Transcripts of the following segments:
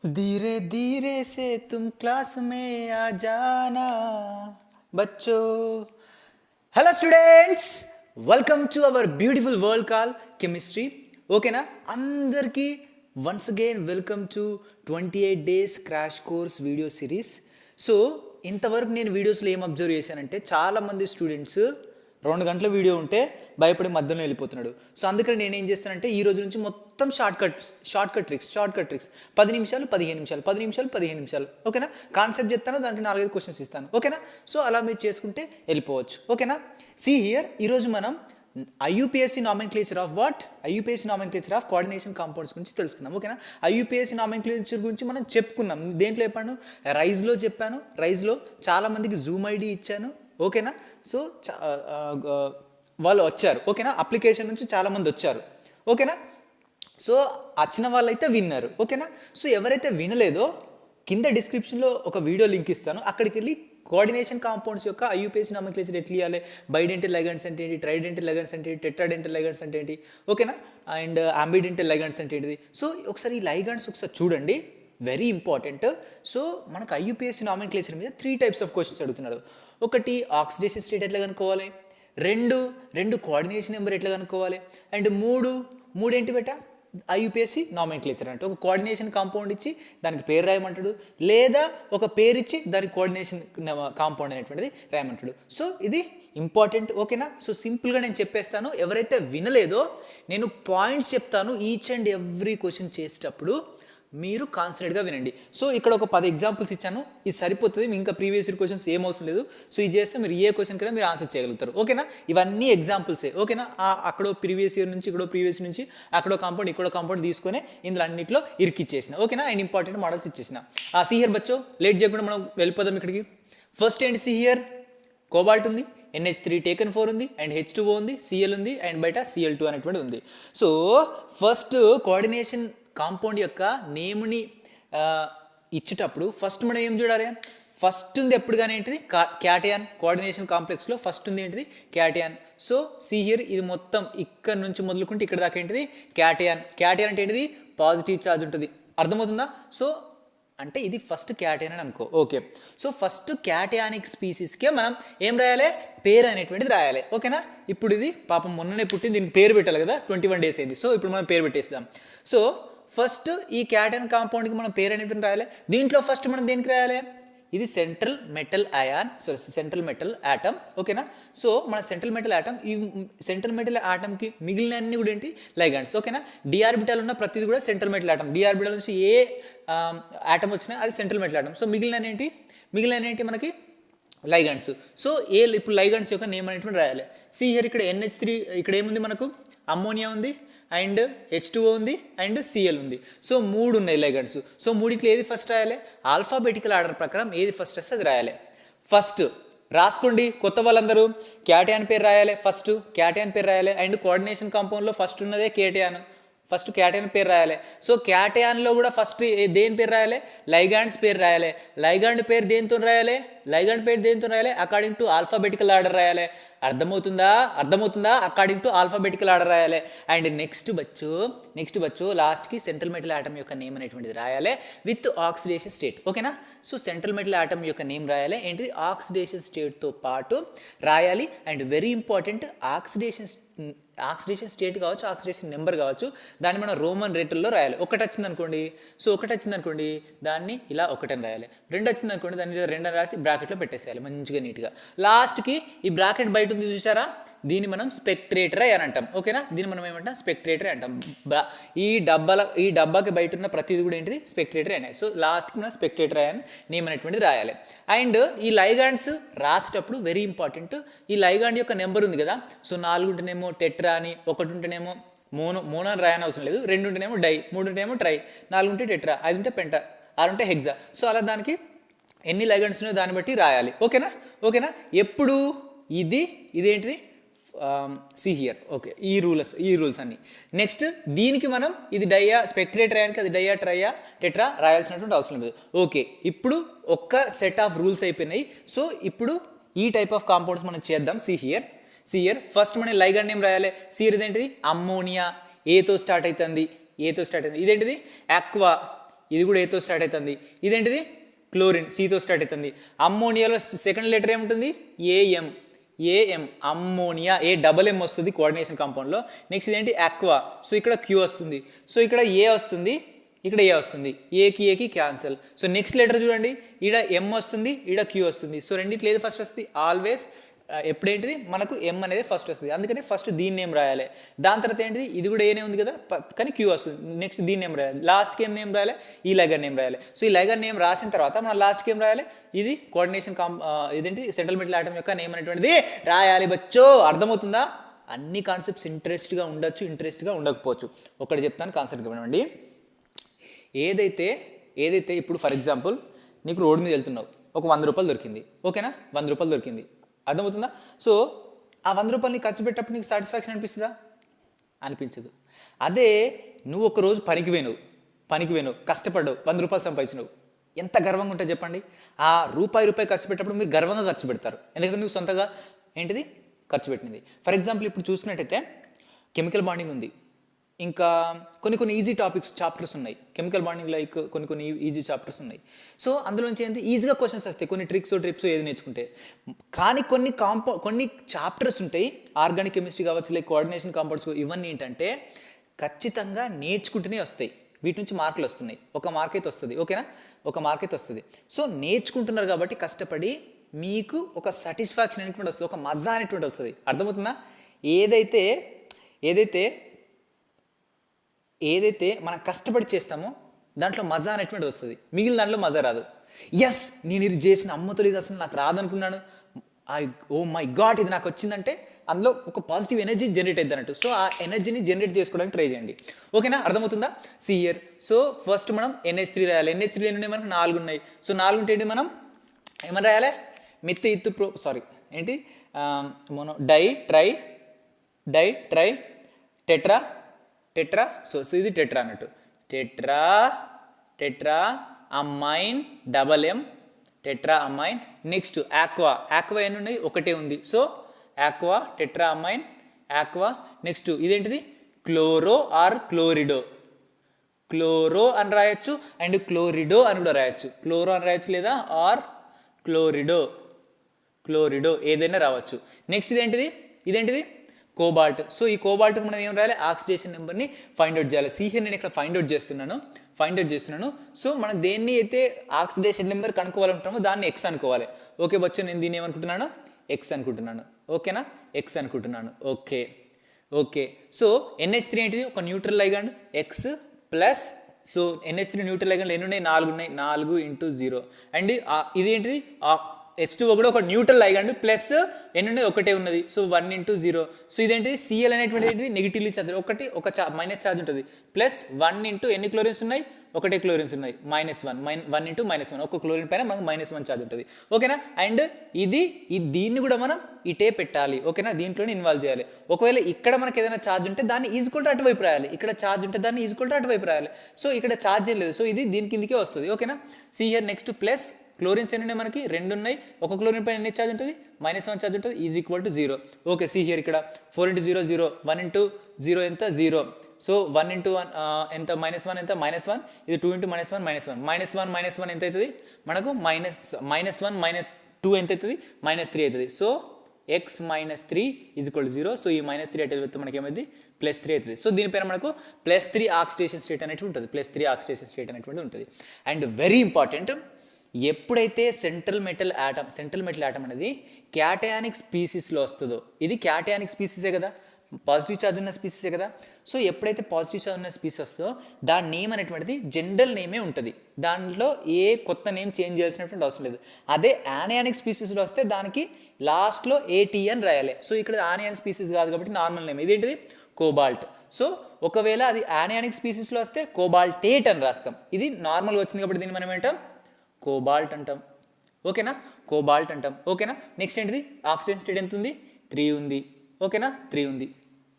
धीरे धीरे से तुम क्लास में आ जाना बच्चों. Hello students, welcome to our beautiful world call chemistry. ఓకేనా అందరికీ once again welcome to 28 days crash course video series. So ఇంతవరకు నేను వీడియోస్లో ఏం అబ్జర్వ్ చేశానంటే చాలామంది స్టూడెంట్స్ 2 గంటల వీడియో ఉంటే భయపడి మధ్యలో వెళ్ళిపోతున్నాడు. సో అందుకని నేను ఏం చేస్తానంటే ఈ రోజు నుంచి మొత్తం షార్ట్ కట్ ట్రిక్స్ 10 నిమిషాలు 15 నిమిషాలు 10 నిమిషాలు 15 నిమిషాలు. ఓకేనా, కాన్సెప్ట్ చెప్తాను, దానికి 4-5 క్వశ్చన్స్ ఇస్తాను. ఓకేనా, సో అలా మీరు చేసుకుంటే వెళ్ళిపోవచ్చు. ఓకేనా, సీ హియర్ ఈరోజు మనం ఐయుపిఎస్సి nomenclature of what ఐయుపిఎస్సి nomenclature of coordination compounds గురించి తెలుసుకుందాం. ఓకేనా, ఐయుపిఎస్సి నామెన్క్లేచర్ గురించి మనం చెప్పుకున్నాం. దేంట్లో చెప్పాను? రైజ్లో చెప్పాను. రైజ్లో చాలామందికి జూమ్ ఐడి ఇచ్చాను. ఓకేనా, సో వాళ్ళు వచ్చారు. ఓకేనా, అప్లికేషన్ నుంచి చాలామంది వచ్చారు. ఓకేనా, సో వచ్చిన వాళ్ళైతే విన్నారు. ఓకేనా, సో ఎవరైతే వినలేదో కింద డిస్క్రిప్షన్లో ఒక వీడియో లింక్ ఇస్తాను, అక్కడికి వెళ్ళి కోఆర్డినేషన్ కాంపౌండ్స్ యొక్క ఐయుపిఎస్సి నామెన్క్లేచర్ ఎట్లా ఇవ్వాలి, బైడెంటల్ లైగండ్స్ అంటే ఏంటి, ట్రైడెంటల్ లైగండ్స్ అంటే ఏంటి, టెట్రాడెంటల్ లైగండ్స్ అంటే ఏంటి, ఓకేనా, అండ్ అంబిడెంటల్ లైగండ్స్ అంటే ఏంటిది. సో ఒకసారి ఈ లైగండ్స్ ఒకసారి చూడండి, వెరీ ఇంపార్టెంట్. సో మనకు ఐయుపిఎస్సి నామెన్క్లేచర్ మీద 3 టైప్స్ ఆఫ్ క్వశ్చన్స్ అడుగుతున్నాడు. ఒకటి ఆక్సిడేషన్ స్టేట్ ఎట్లా కనుక్కోవాలి, రెండు కోఆర్డినేషన్ నెంబర్ ఎట్లా కనుక్కోవాలి, అండ్ మూడు ఏంటి బెట ఐయుపిఎస్సి నామెన్క్లేచర్ అంటే ఒక కోఆర్డినేషన్ కాంపౌండ్ ఇచ్చి దానికి పేరు రాయమంటాడు, లేదా ఒక పేరు ఇచ్చి దానికి కోఆర్డినేషన్ కాంపౌండ్ అనేటువంటిది రాయమంటాడు. సో ఇది ఇంపార్టెంట్. ఓకేనా, సో సింపుల్గా నేను చెప్పేస్తాను. ఎవరైతే వినలేదో నేను పాయింట్స్ చెప్తాను ఈచ్ అండ్ ఎవ్రీ క్వశ్చన్ చేసేటప్పుడు మీరు కాన్సన్ట్రేట్గా వినండి. సో ఇక్కడ ఒక 10 ఎగ్జాంపుల్స్ ఇచ్చాను, ఇది సరిపోతుంది, ఇంకా ప్రీవియస్ ఇయర్ క్వశ్చన్స్ ఏం అవసరం లేదు. సో ఇది చేస్తే మీరు ఏ క్వశ్చన్ కూడా మీరు ఆన్సర్ చేయగలుగుతారు. ఓకేనా, ఇవన్నీ ఎగ్జాంపుల్సే. ఓకేనా, అక్కడో ప్రీవియస్ ఇయర్ నుంచి ఇక్కడో ప్రీవియస్ నుంచి అక్కడో కాంపౌండ్ ఇక్కడో కాంపౌండ్ తీసుకొని ఇందులో అన్నింటిలో ఇరికిచ్చేసిన. ఓకేనా, అండ్ ఇంపార్టెంట్ మోడల్స్ ఇచ్చేసిన. సిహియర్ బచ్చో లేట్ చేయకుండా మనం వెళ్ళిపోదాం ఇక్కడికి. ఫస్ట్ ఏంటి సిహియర్, కోబాల్ట్ ఉంది, NH3 టేకన్ 4 ఉంది, అండ్ H2O ఉంది, Cl ఉంది, అండ్ బయట Cl2 అనేటువంటి ఉంది. సో ఫస్ట్ కోఆర్డినేషన్ కాంపౌండ్ యొక్క నేమ్ని ఇచ్చేటప్పుడు ఫస్ట్ మనం ఏం చూడాలి, ఫస్ట్ ఉంది ఎప్పుడు కానీ ఏంటిది క్యాటయాన్. కోఆర్డినేషన్ కాంప్లెక్స్లో ఫస్ట్ ఉంది ఏంటిది క్యాటయాన్. సో హియర్ ఇది మొత్తం ఇక్కడ నుంచి మొదలుకుంటే ఇక్కడ దాకా ఏంటిది క్యాటయాన్. క్యాటయాన్ అంటే ఏంటిది పాజిటివ్ ఛార్జ్ ఉంటుంది. అర్థమవుతుందా? సో అంటే ఇది ఫస్ట్ క్యాటయాన్ అని అనుకో. ఓకే, సో ఫస్ట్ క్యాటయానిక్ స్పీసీస్కే మనం ఏం రాయాలి, పేరు అనేటువంటిది రాయాలి. ఓకేనా, ఇప్పుడు ఇది పాపం మొన్ననే పుట్టింది, దీనికి పేరు పెట్టాలి కదా, 21 డేస్ అయింది. సో ఇప్పుడు మనం పేరు పెట్టేస్తాం. సో ఫస్ట్ ఈ క్యాటయాన్ కాంపౌండ్కి మనం పేరు అనేటువంటి రాయాలి. దీంట్లో ఫస్ట్ మనం దేనికి రాయాలి, ఇది central metal central metal atom. ఓకేనా, సో మన సెంట్రల్ మెటల్ యాటమ్, ఈ సెంట్రల్ మెటల్ యాటమ్కి మిగిలిన అన్ని కూడా ఏంటి లైగండ్స్. ఓకేనా, డిఆర్బిటల్ ఉన్న ప్రతిది కూడా సెంట్రల్ మెటల్ యాటమ్. డిఆర్బిటల్ నుంచి ఏ యాటమ్ వచ్చినా అది సెంట్రల్ మెటల్ యాటమ్. సో మిగిలిన ఏంటి మనకి లైగండ్స్. సో ఇప్పుడు లైగండ్స్ యొక్క నేమ్ అనేటువంటి రాయాలి. హియర్ ఇక్కడ NH3 ఇక్కడ ఏముంది మనకు అమ్మోనియా ఉంది, అండ్ H2O ఉంది, అండ్ Cl ఉంది. సో 3 ఉన్నాయి లైగండ్స్. సో మూడిట్లో ఏది ఫస్ట్ రాయాలి, ఆల్ఫాబెటికల్ ఆర్డర్ ప్రకారం ఏది ఫస్ట్ వస్తే అది రాయాలి. ఫస్ట్ రాసుకోండి, కొత్త వాళ్ళందరూ క్యాటయాన్ పేరు రాయాలి. ఫస్ట్ క్యాటయాన్ పేరు రాయాలి, అండ్ కోఆర్డినేషన్ కాంపౌండ్లో ఫస్ట్ ఉన్నదే కేటయాన్. ఫస్ట్ క్యాటయాన్ పేరు రాయాలి. సో క్యాటయాన్లో కూడా ఫస్ట్ దేని పేరు రాయాలి, లైగాండ్స్ పేరు రాయాలి. లైగాండ్ పేరు దేనితో రాయాలి, అకార్డింగ్ టు ఆల్ఫాబెటికల్ ఆర్డర్ రాయాలి. అర్థమవుతుందా? అకార్డింగ్ టు ఆల్ఫాబెటికల్ ఆర్డర్ రాయాలి. అండ్ నెక్స్ట్ బచ్చు లాస్ట్కి సెంట్రల్ మెటల్ ఆటమ్ యొక్క నేమ్ అనేటువంటిది రాయాలి విత్ ఆక్సిడేషన్ స్టేట్. ఓకేనా, సో సెంట్రల్ మెటల్ ఆటమ్ యొక్క నేమ్ రాయాలి, ఏంటిది ఆక్సిడేషన్ స్టేట్తో పాటు రాయాలి. And very important, oxidation state కావచ్చు, ఆక్సిడేషన్ నెంబర్ కావచ్చు, దాన్ని మనం రోమన్ రేటుల్లో రాయాలి. ఒకటి వచ్చింది అనుకోండి దాన్ని ఇలా 1 అని రాయాలి. 2 వచ్చింది అనుకోండి దాన్ని 2 అని రాసి బ్రాకెట్లో పెట్టేసేయాలి మంచిగా నీట్గా. లాస్ట్కి ఈ బ్రాకెట్ బయట ఉంది చూసారా, దీన్ని మనం స్పెక్ట్రేటర్ అని అంటాం. ఓకేనా, దీన్ని మనం ఏమంటాం స్పెక్ట్రేటర్ అంటాం. ఈ డబ్బాకి బయట ఉన్న ప్రతిది కూడా ఏంటిది స్పెక్ట్రేటర్ అయినాయి. సో లాస్ట్కి మనం స్పెక్ట్రేటర్ అని నేమ్ అనేటువంటిది రాయాలి. అండ్ ఈ లైగాండ్స్ రాసేటప్పుడు వెరీ ఇంపార్టెంట్, ఈ లైగాండ్ యొక్క నెంబర్ ఉంది కదా, సో 4 ఉంటేనేమో టెట్రా అని, 1 ఉంటేనేమో మోనో అని రాయని అవసరం లేదు, 2 ఉంటేనేమో డై, 3 ఉంటేనేమో ట్రై, 4 ఉంటే టెట్రా, 5 ఉంటే పెంటా, 6 ఉంటే హెక్సా. సో అలా దానికి ఎన్ని లైగండ్స్ ఉన్నాయో దాన్ని బట్టి రాయాలి. ఓకేనా, ఎప్పుడు ఇదేంటిది హియర్. ఓకే, ఈ రూల్స్ అన్ని. నెక్స్ట్ దీనికి మనం ఇది డయ్యా స్పెక్ట్రేటర్ అయ్యానికి అది డయ్యా ట్రయ్యా టెట్రా రాయాల్సినటువంటి అవసరం లేదు. ఓకే, ఇప్పుడు ఒక్క సెట్ ఆఫ్ రూల్స్ అయిపోయినాయి. సో ఇప్పుడు ఈ టైప్ ఆఫ్ కాంపౌండ్స్ మనం చేద్దాం. హియర్ ఫస్ట్ మనం లైగండ్ నేమ్ రాయాలి. ఇదేంటిది అమ్మోనియా, ఏతో స్టార్ట్ అవుతుంది. ఇదేంటిది ఆక్వా, ఇది కూడా ఏతో స్టార్ట్ అవుతుంది. ఇదేంటిది క్లోరిన్, సితో స్టార్ట్ అవుతుంది. అమ్మోనియాలో సెకండ్ లెటర్ ఏముంటుంది, ఏఎం. ఏఎం అమ్మోనియా, ఏ వస్తుంది కోఆర్డినేషన్ కాంపౌండ్లో. నెక్స్ట్ ఇదేంటి ఆక్వా, సో ఇక్కడ క్యూ వస్తుంది. సో ఇక్కడ ఏ వస్తుంది, ఇక్కడ ఏ వస్తుంది, ఏకి క్యాన్సల్. సో నెక్స్ట్ లెటర్ చూడండి, ఈడ ఎం వస్తుంది, ఈడ క్యూ వస్తుంది. సో రెండిట్లో ఏది ఫస్ట్ వస్తుంది, ఆల్వేస్ ఎప్పుడేంటిది మనకు ఎం అనేది ఫస్ట్ వస్తుంది. అందుకని ఫస్ట్ దీని నేమ్ రాయాలి. దాని తర్వాత ఏంటిది, ఇది కూడా ఏనే ఉంది కదా కానీ క్యూ వస్తుంది. నెక్స్ట్ దీని నేమ్ రాయాలి. లాస్ట్కి ఏం నేమ్ రాయాలి, ఈ లైగర్ నేమ్ రాయాలి. సో ఈ లైగర్ నేమ్ రాసిన తర్వాత మనం లాస్ట్కి ఏం రాయాలి, ఇది కోఆర్డినేషన్ ఇదేంటి సెంట్రల్ మెటల్ ఆటమ్ యొక్క నేమ్ అనేటువంటిది రాయాలి. బచ్చో అర్థమవుతుందా? అన్ని కాన్సెప్ట్స్ ఇంట్రెస్ట్గా ఉండొచ్చు, ఇంట్రెస్ట్గా ఉండకపోవచ్చు. ఒకటి చెప్తాను కాన్సెప్ట్ వినండి. ఏదైతే ఇప్పుడు ఫర్ ఎగ్జాంపుల్ నీకు రోడ్డు మీద వెళ్తున్నావు, ఒక 100 రూపాయలు దొరికింది, ఓకేనా, 100 రూపాయలు దొరికింది, అర్థమవుతుందా? సో ఆ 100 రూపాయలు నీకు ఖర్చు పెట్టేటప్పుడు నీకు సాటిస్ఫాక్షన్ అనిపిస్తుందా? అనిపించదు. అదే నువ్వు ఒక రోజు పనికి పోయినావు, కష్టపడ్డావు, 100 రూపాయలు సంపాదించినావు, ఎంత గర్వంగా ఉంటుంది చెప్పండి. ఆ రూపాయి ఖర్చు పెట్టేటప్పుడు మీరు గర్వంగా ఖర్చు పెడతారు, ఎందుకంటే నువ్వు సొంతగా ఏంటిది ఖర్చు పెట్టినది. ఫర్ ఎగ్జాంపుల్ ఇప్పుడు చూసుకున్నట్టయితే కెమికల్ బాండింగ్ ఉంది, ఇంకా కొన్ని ఈజీ చాప్టర్స్ ఉన్నాయి. కెమికల్ బాండింగ్ లైక్ కొన్ని ఈజీ చాప్టర్స్ ఉన్నాయి. సో అందులోంచి ఏంటి ఈజీగా క్వశ్చన్స్ వస్తాయి, కొన్ని ట్రిప్స్ ఏది నేర్చుకుంటే. కానీ కొన్ని చాప్టర్స్ ఉంటాయి, ఆర్గానిక్ కెమిస్ట్రీ కావచ్చు, లైక్ కోఆర్డినేషన్ కాంపౌండ్స్, ఇవన్నీ ఏంటంటే ఖచ్చితంగా నేర్చుకుంటూనే వస్తాయి. వీటి నుంచి మార్కులు వస్తున్నాయి, ఒక మార్క్ అయితే వస్తుంది, ఓకేనా, ఒక మార్క్ అయితే వస్తుంది. సో నేర్చుకుంటున్నారు కాబట్టి కష్టపడి మీకు ఒక సాటిస్ఫాక్షన్ అనేటువంటి వస్తుంది, ఒక మజా అనేటువంటి వస్తుంది. అర్థమవుతుందా? ఏదైతే మనం కష్టపడి చేస్తామో దాంట్లో మజా అనేటువంటి వస్తుంది, మిగిలిన దాంట్లో మజా రాదు. ఎస్ నేను ఇది చేసిన అమ్మతో ఇది అసలు నాకు రాదనుకున్నాను, ఓ మై గాడ్ ఇది నాకు వచ్చిందంటే అందులో ఒక పాజిటివ్ ఎనర్జీ జనరేట్ అవుతుంది అన్నట్టు. సో ఆ ఎనర్జీని జనరేట్ చేసుకోవడానికి ట్రై చేయండి, ఓకేనా, అర్థమవుతుందా? సియర్. సో ఫస్ట్ మనం NH3 రాయాలి. NH3 ఎన్ని ఉన్నాయి మనకు, 4 ఉన్నాయి. సో 4 ఉంటే ఏంటి మనం ఏమని రాయాలి, mono di tri tetra. So ఇది టెట్రా అన్నట్టు, tetra amine MM, tetra amine. Next aqua ఎన్ని ఉన్నాయి, ఒకటే ఉంది. So aqua tetra amine aqua. Next ఇదేంటిది క్లోరో ఆర్ క్లోరో అని రాయొచ్చు, అండ్ క్లోరిడో అని కూడా రాయొచ్చు. క్లోరో అని రాయొచ్చు లేదా ఆర్ క్లోరిడో ఏదైనా రావచ్చు. నెక్స్ట్ ఇదేంటిది కోబాల్ట్. సో ఈ కోబాల్ట్కి మనం ఏం రాయాలి, ఆక్సిడేషన్ నెంబర్ని ఫైండ్ అవుట్ చేయాలి. సిహెచ్ నేను ఇక్కడ ఫైండ్ అవుట్ చేస్తున్నాను. సో మనం దేన్ని అయితే ఆక్సిడేషన్ నెంబర్ కనుక్కోవాలంటామో దాన్ని X అనుకోవాలి. ఓకే బచ్చు, నేను దీన్ని ఏమనుకుంటున్నాను, X అనుకుంటున్నాను, ఓకేనా, X అనుకుంటున్నాను. ఓకే. సో NH3 ఏంటిది, ఒక neutral ligand X plus. So NH3 neutral ligand ఎన్ని ఉన్నాయి, 4 ఉన్నాయి, 4 × 0. అండ్ ఇది ఏంటిది H2O కూడా ఒక న్యూట్రల్ లైగాండ్ ప్లస్ ఎన్ని ఉన్నాయి, ఒకటే ఉన్నది. సో 1 × 0. సో ఇదేంటిది Cl అనేటువంటి ఏంటిది నెగిటివ్లీ ఛార్జ్, ఒక మైనస్ ఛార్జ్ ఉంటుంది, ప్లస్ 1 × ఎన్ని క్లోరిన్స్ ఉన్నాయి, ఒకటే క్లోరిన్స్ ఉన్నాయి, -1 1 × -1, ఒక క్లోరిన్ పైన మనకు -1 ఛార్జ్ ఉంటుంది, ఓకేనా. అండ్ దీన్ని కూడా మనం ఇటే పెట్టాలి, ఓకేనా, దీంట్లోనే ఇన్వాల్వ్ చేయాలి. ఒకవేళ ఇక్కడ మనకి ఏదైనా ఛార్జ్ ఉంటే దాన్ని ఈజ్వల్ టు అటువైపు రాయాలి, ఇక్కడ ఛార్జ్ ఉంటే దాన్ని ఈజ్వల్ టు అటువైపు రాయాలి. సో ఇక్కడ ఛార్జ్ ఏం లేదు, సో ఇది దీని కిందకే వస్తుంది, ఓకేనా. హియర్ నెక్స్ట్ ప్లస్ క్లోరిన్స్ ఎన్ని ఉన్నాయి మనకి, 2 ఉన్నాయి, ఒక క్లోరిన్ పైన ఎన్ని ఛార్జ్ ఉంటుంది, -1 ఛార్జ్ ఉంటుంది, = 0. ఓకే, హియర్ ఇక్కడ 4 × 0 0, 1 × 0 ఎంత 0. సో 1 × 1 ఎంత, -1 ఎంత, -1. ఇది 2 × -1 -1 ఎంత అవుతుంది మనకు, -1 -2 ఎంత అవుతుంది, -3 అవుతుంది. So X - 3 = 0. సో ఈ -3 అటు వెళ్తే మనకి ఏమైంది, +3 అవుతుంది. సో దీనిపైన మనకు +3 ఆక్సిడేషన్ స్టేట్ అనేటువంటి ఉంటుంది, ఉంటుంది. అండ్ వెరీ ఇంపార్టెంట్, ఎప్పుడైతే సెంట్రల్ మెటల్ ఆటమ్ అనేది క్యాటయానిక్ స్పీసీస్లో వస్తుందో, ఇది క్యాటయానిక్ స్పీసీసే కదా, పాజిటివ్ ఛార్జ్ ఉన్న స్పీసీసే కదా. సో ఎప్పుడైతే పాజిటివ్ ఛార్జ్ ఉన్న స్పీసీ వస్తుందో దాని నేమ్ అనేటువంటిది జనరల్ నేమే ఉంటుంది, దాంట్లో ఏ కొత్త నేమ్ చేంజ్ చేయాల్సినటువంటి అవసరం లేదు. అదే యానియానిక్ స్పీసీస్లో వస్తే దానికి లాస్ట్లో AT అని రాయాలి. సో ఇక్కడ యానియాన్ స్పీసీస్ కాదు కాబట్టి నార్మల్ నేమ్, ఇదేంటిది కోబాల్ట్. సో ఒకవేళ అది యానియానిక్ స్పీసీస్లో వస్తే కోబాల్టేట్ అని రాస్తాం, ఇది నార్మల్గా వచ్చింది కాబట్టి దీన్ని మనం ఏంటాం, కోబాల్ట్ అంటాం, ఓకేనా, ఓకేనా. నెక్స్ట్ ఏంటిది ఆక్సిజన్ స్టేట్ ఎంత ఉంది, 3 ఉంది, ఓకేనా, 3 ఉంది.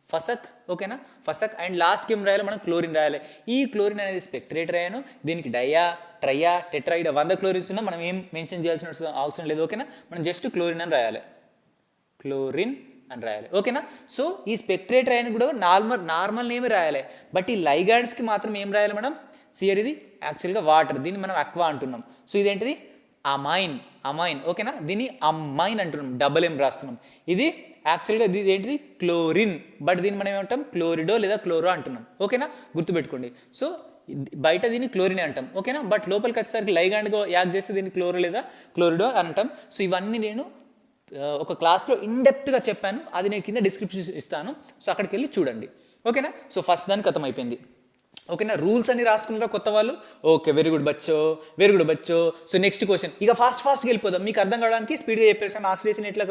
ఫసక్, ఓకేనా, ఫసక్. అండ్ లాస్ట్కి ఏం రాయాలి మనం, క్లోరిన్ రాయాలి. ఈ క్లోరిన్ అనేది స్పెక్ట్రేటర్ అయ్యాను, దీనికి డయా ట్రయా టెట్రా 100 క్లోరిన్స్ ఉన్నా మనం ఏం మెన్షన్ చేయాల్సిన అవసరం లేదు, ఓకేనా. మనం జస్ట్ క్లోరిన్ అని రాయాలి, ఓకేనా. సో ఈ స్పెక్ట్రేటర్ అయిన కూడా నార్మల్ నేమే రాయాలి, బట్ ఈ లైగాండ్స్కి మాత్రం ఏం రాయాలి మనం, సియర్ ఇది యాక్చువల్గా వాటర్, దీన్ని మనం అక్వా అంటున్నాం. సో ఇదేంటిది అమైన్, అమైన్ ఓకేనా. దీన్ని అమైన్ అంటున్నాం, డబల్ ఎం రాస్తున్నాం. ఇది యాక్చువల్గా ఇది ఏంటిది క్లోరిన్, బట్ దీన్ని మనం ఏమంటాం క్లోరిడో లేదా క్లోరో అంటున్నాం ఓకేనా, గుర్తుపెట్టుకోండి. సో బయట దీన్ని క్లోరిన్ అంటాం ఓకేనా, బట్ లోపలికి వచ్చేసరికి లైగాండ్గా యాడ్ చేస్తే దీన్ని క్లోరో లేదా క్లోరిడో అని అంటాం. సో ఇవన్నీ నేను ఒక క్లాస్లో ఇన్డెప్త్గా చెప్పాను, అది నేను కింద డిస్క్రిప్షన్ ఇస్తాను. సో అక్కడికి వెళ్ళి చూడండి ఓకేనా. సో ఫస్ట్ దానికి ఖతం అయిపోయింది ఓకేనా. రూల్స్ అన్ని రాసుకున్నారా కొత్త వాళ్ళు? ఓకే, వెరీ గుడ్ బచ్చో, వెరీ గుడ్ బచ్చో. సో నెక్స్ట్ క్వశ్చన్, ఇక ఫాస్ట్గా వెళ్ళిపోదాం, మీకు అర్థం కావడానికి స్పీడ్గా చెప్పేసాను. ఆక్సిడేషన్ ఎట్లా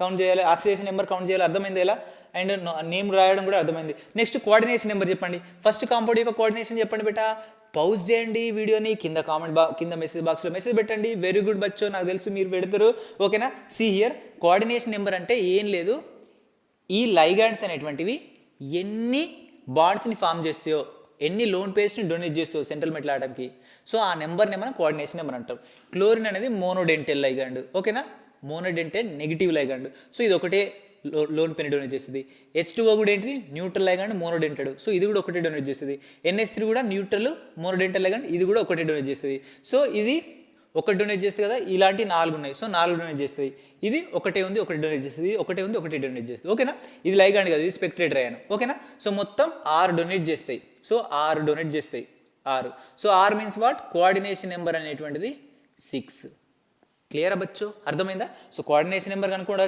కౌంట్ చేయాలి, ఆక్సిడేషన్ నెంబర్ కౌంట్ చేయాలి అర్థమైంది ఎలా, అండ్ నేమ్ రాయడం కూడా అర్థమైంది. నెక్స్ట్ కోఆర్డినేషన్ నెంబర్ చెప్పండి, ఫస్ట్ కాంపౌండ్ యొక్క కోఆర్డినేషన్ చెప్పండి బేటా. పౌజ్ చేయండి వీడియోని, కింద కింద మెసేజ్ బాక్స్లో మెసేజ్ పెట్టండి. వెరీ గుడ్ బచ్చో, నాకు తెలుసు మీరు పెడతారు ఓకేనా. సి హియర్, కోఆర్డినేషన్ నెంబర్ అంటే ఏం లేదు, ఈ లైగాండ్స్ అనేటువంటివి ఎన్ని బాండ్స్ని ఫామ్ చేస్తాయో, ఎన్ని లోన్ పేజ్ని డొనేట్ చేస్తావు సెంట్రల్ మెటల్ ఆటంకి, సో ఆ నెంబర్ని మనం కోఆర్డినేషన్ నెంబర్ అంటాం. క్లోరిన్ అనేది మోనోడెంటల్ లైగాండ్ ఓకేనా, మోనోడెంటల్ నెగిటివ్ లైగాండ్. సో ఇది ఒకటే లోన్ పెన్ డొనేట్ చేస్తుంది. H2O కూడా ఏంటిది న్యూట్రల్ లైగాండ్ మోనోడెంటెడ్, సో ఇది కూడా ఒకటే డొనేట్ చేస్తుంది. NH3 కూడా న్యూట్రల్ మోనోడెంటల్ లైగాండ్, ఇది కూడా ఒకటే డొనేట్ చేస్తుంది. సో ఇది ఒకటి డొనేట్ చేస్తుంది కదా, ఇలాంటి 4 ఉన్నాయి, సో 4 డొనేట్ చేస్తుంది. ఇది ఒకటే ఉంది ఒకటి డొనేట్ చేస్తుంది, ఒకటే ఉంది ఒకటి డొనేట్ చేస్తుంది ఓకేనా. ఇది లైగాండ్ కదా, ఇది స్పెక్ట్రేటర్ అయ్యాను ఓకేనా. సో మొత్తం 6 డొనేట్ చేస్తాయి, సో 6 డొనేట్ చేస్తాయి 6. So 6 means what, coordination number అనేటువంటిది 6. క్లియర్ అవ్వచ్చు, అర్థమైందా. సో కోఆర్డినేషన్ నెంబర్ కనుక్కోవడం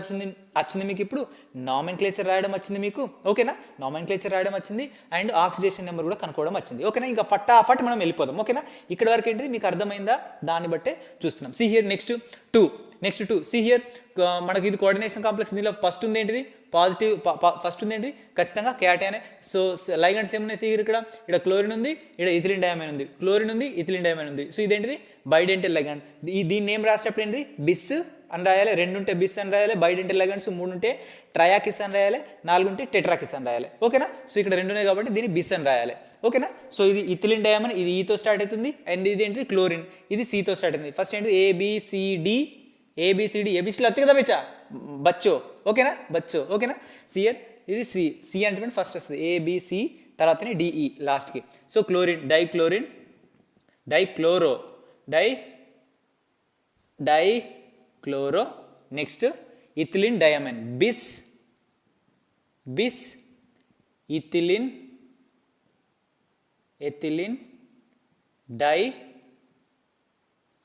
వచ్చింది మీకు, ఇప్పుడు నామెన్క్లేచర్ రాయడం వచ్చింది మీకు ఓకేనా, నామెన్క్లేచర్ రాయడం వచ్చింది, అండ్ ఆక్సిడేషన్ నెంబర్ కూడా కనుక్కోవడం వచ్చింది ఓకేనా. ఇంకా ఫటాఫట్ మనం వెళ్ళిపోదాం ఓకేనా. ఇక్కడ వరకు ఏంటిది మీకు అర్థమైందా, దాన్ని బట్టే చూస్తున్నాం. See here next 2 see here, మనకి ఇది కోఆర్డినేషన్ కాంప్లెక్స్, దీనిలో ఫస్ట్ ఉంది ఏంటిది పాజిటివ్, ఫస్ట్ ఉంది ఏంటి ఖచ్చితంగా క్యాటయానే. సో లైగండ్స్ ఏమున్నాయి సి హియర్, ఇక్కడ క్లోరిన్ ఉంది, ఇక్కడ ఇథిలిన్ డయామైన్ ఉంది, క్లోరిన్ ఉంది ఇథిలిన్ డయామైన్ ఉంది. సో ఇదేంటిది బైడెంటల్ లైగాండ్. దీన్ని నేమ్ రాసేటప్పుడు ఏంటిది బిస్ అని రాయాలి, 2 ఉంటే బిస్ అని రాయాలి, బైడెంటల్ లైగాండ్స్ 3 ఉంటే ట్రయాకిస్ అని రాయాలి, 4 ఉంటే టెట్రాకిస్ అని రాయాలి ఓకేనా. సో ఇక్కడ 2 ఉన్నాయి కాబట్టి దీన్ని బిస్ అని రాయాలి ఓకేనా. సో ఇది ఇథిలిన్ డయామైన్, ఇది ఈతో స్టార్ట్ అవుతుంది, అండ్ ఇది ఏంటిది క్లోరిన్, ఇది సితో స్టార్ట్ అవుతుంది. ఫస్ట్ ఏంటిది ABCD ఏబిసిడి వచ్చు కదా బెచ్చా బచ్చో ఓకేనా, బచ్చో ఓకేనా. సియర్ ఇది సి అంటే ఫస్ట్ వస్తుంది, ABC తర్వాతనే DE లాస్ట్కి. So chlorine, dichlorine, dichloro, dichloro. Next ethylene diamine, bis ethylene, ethylene di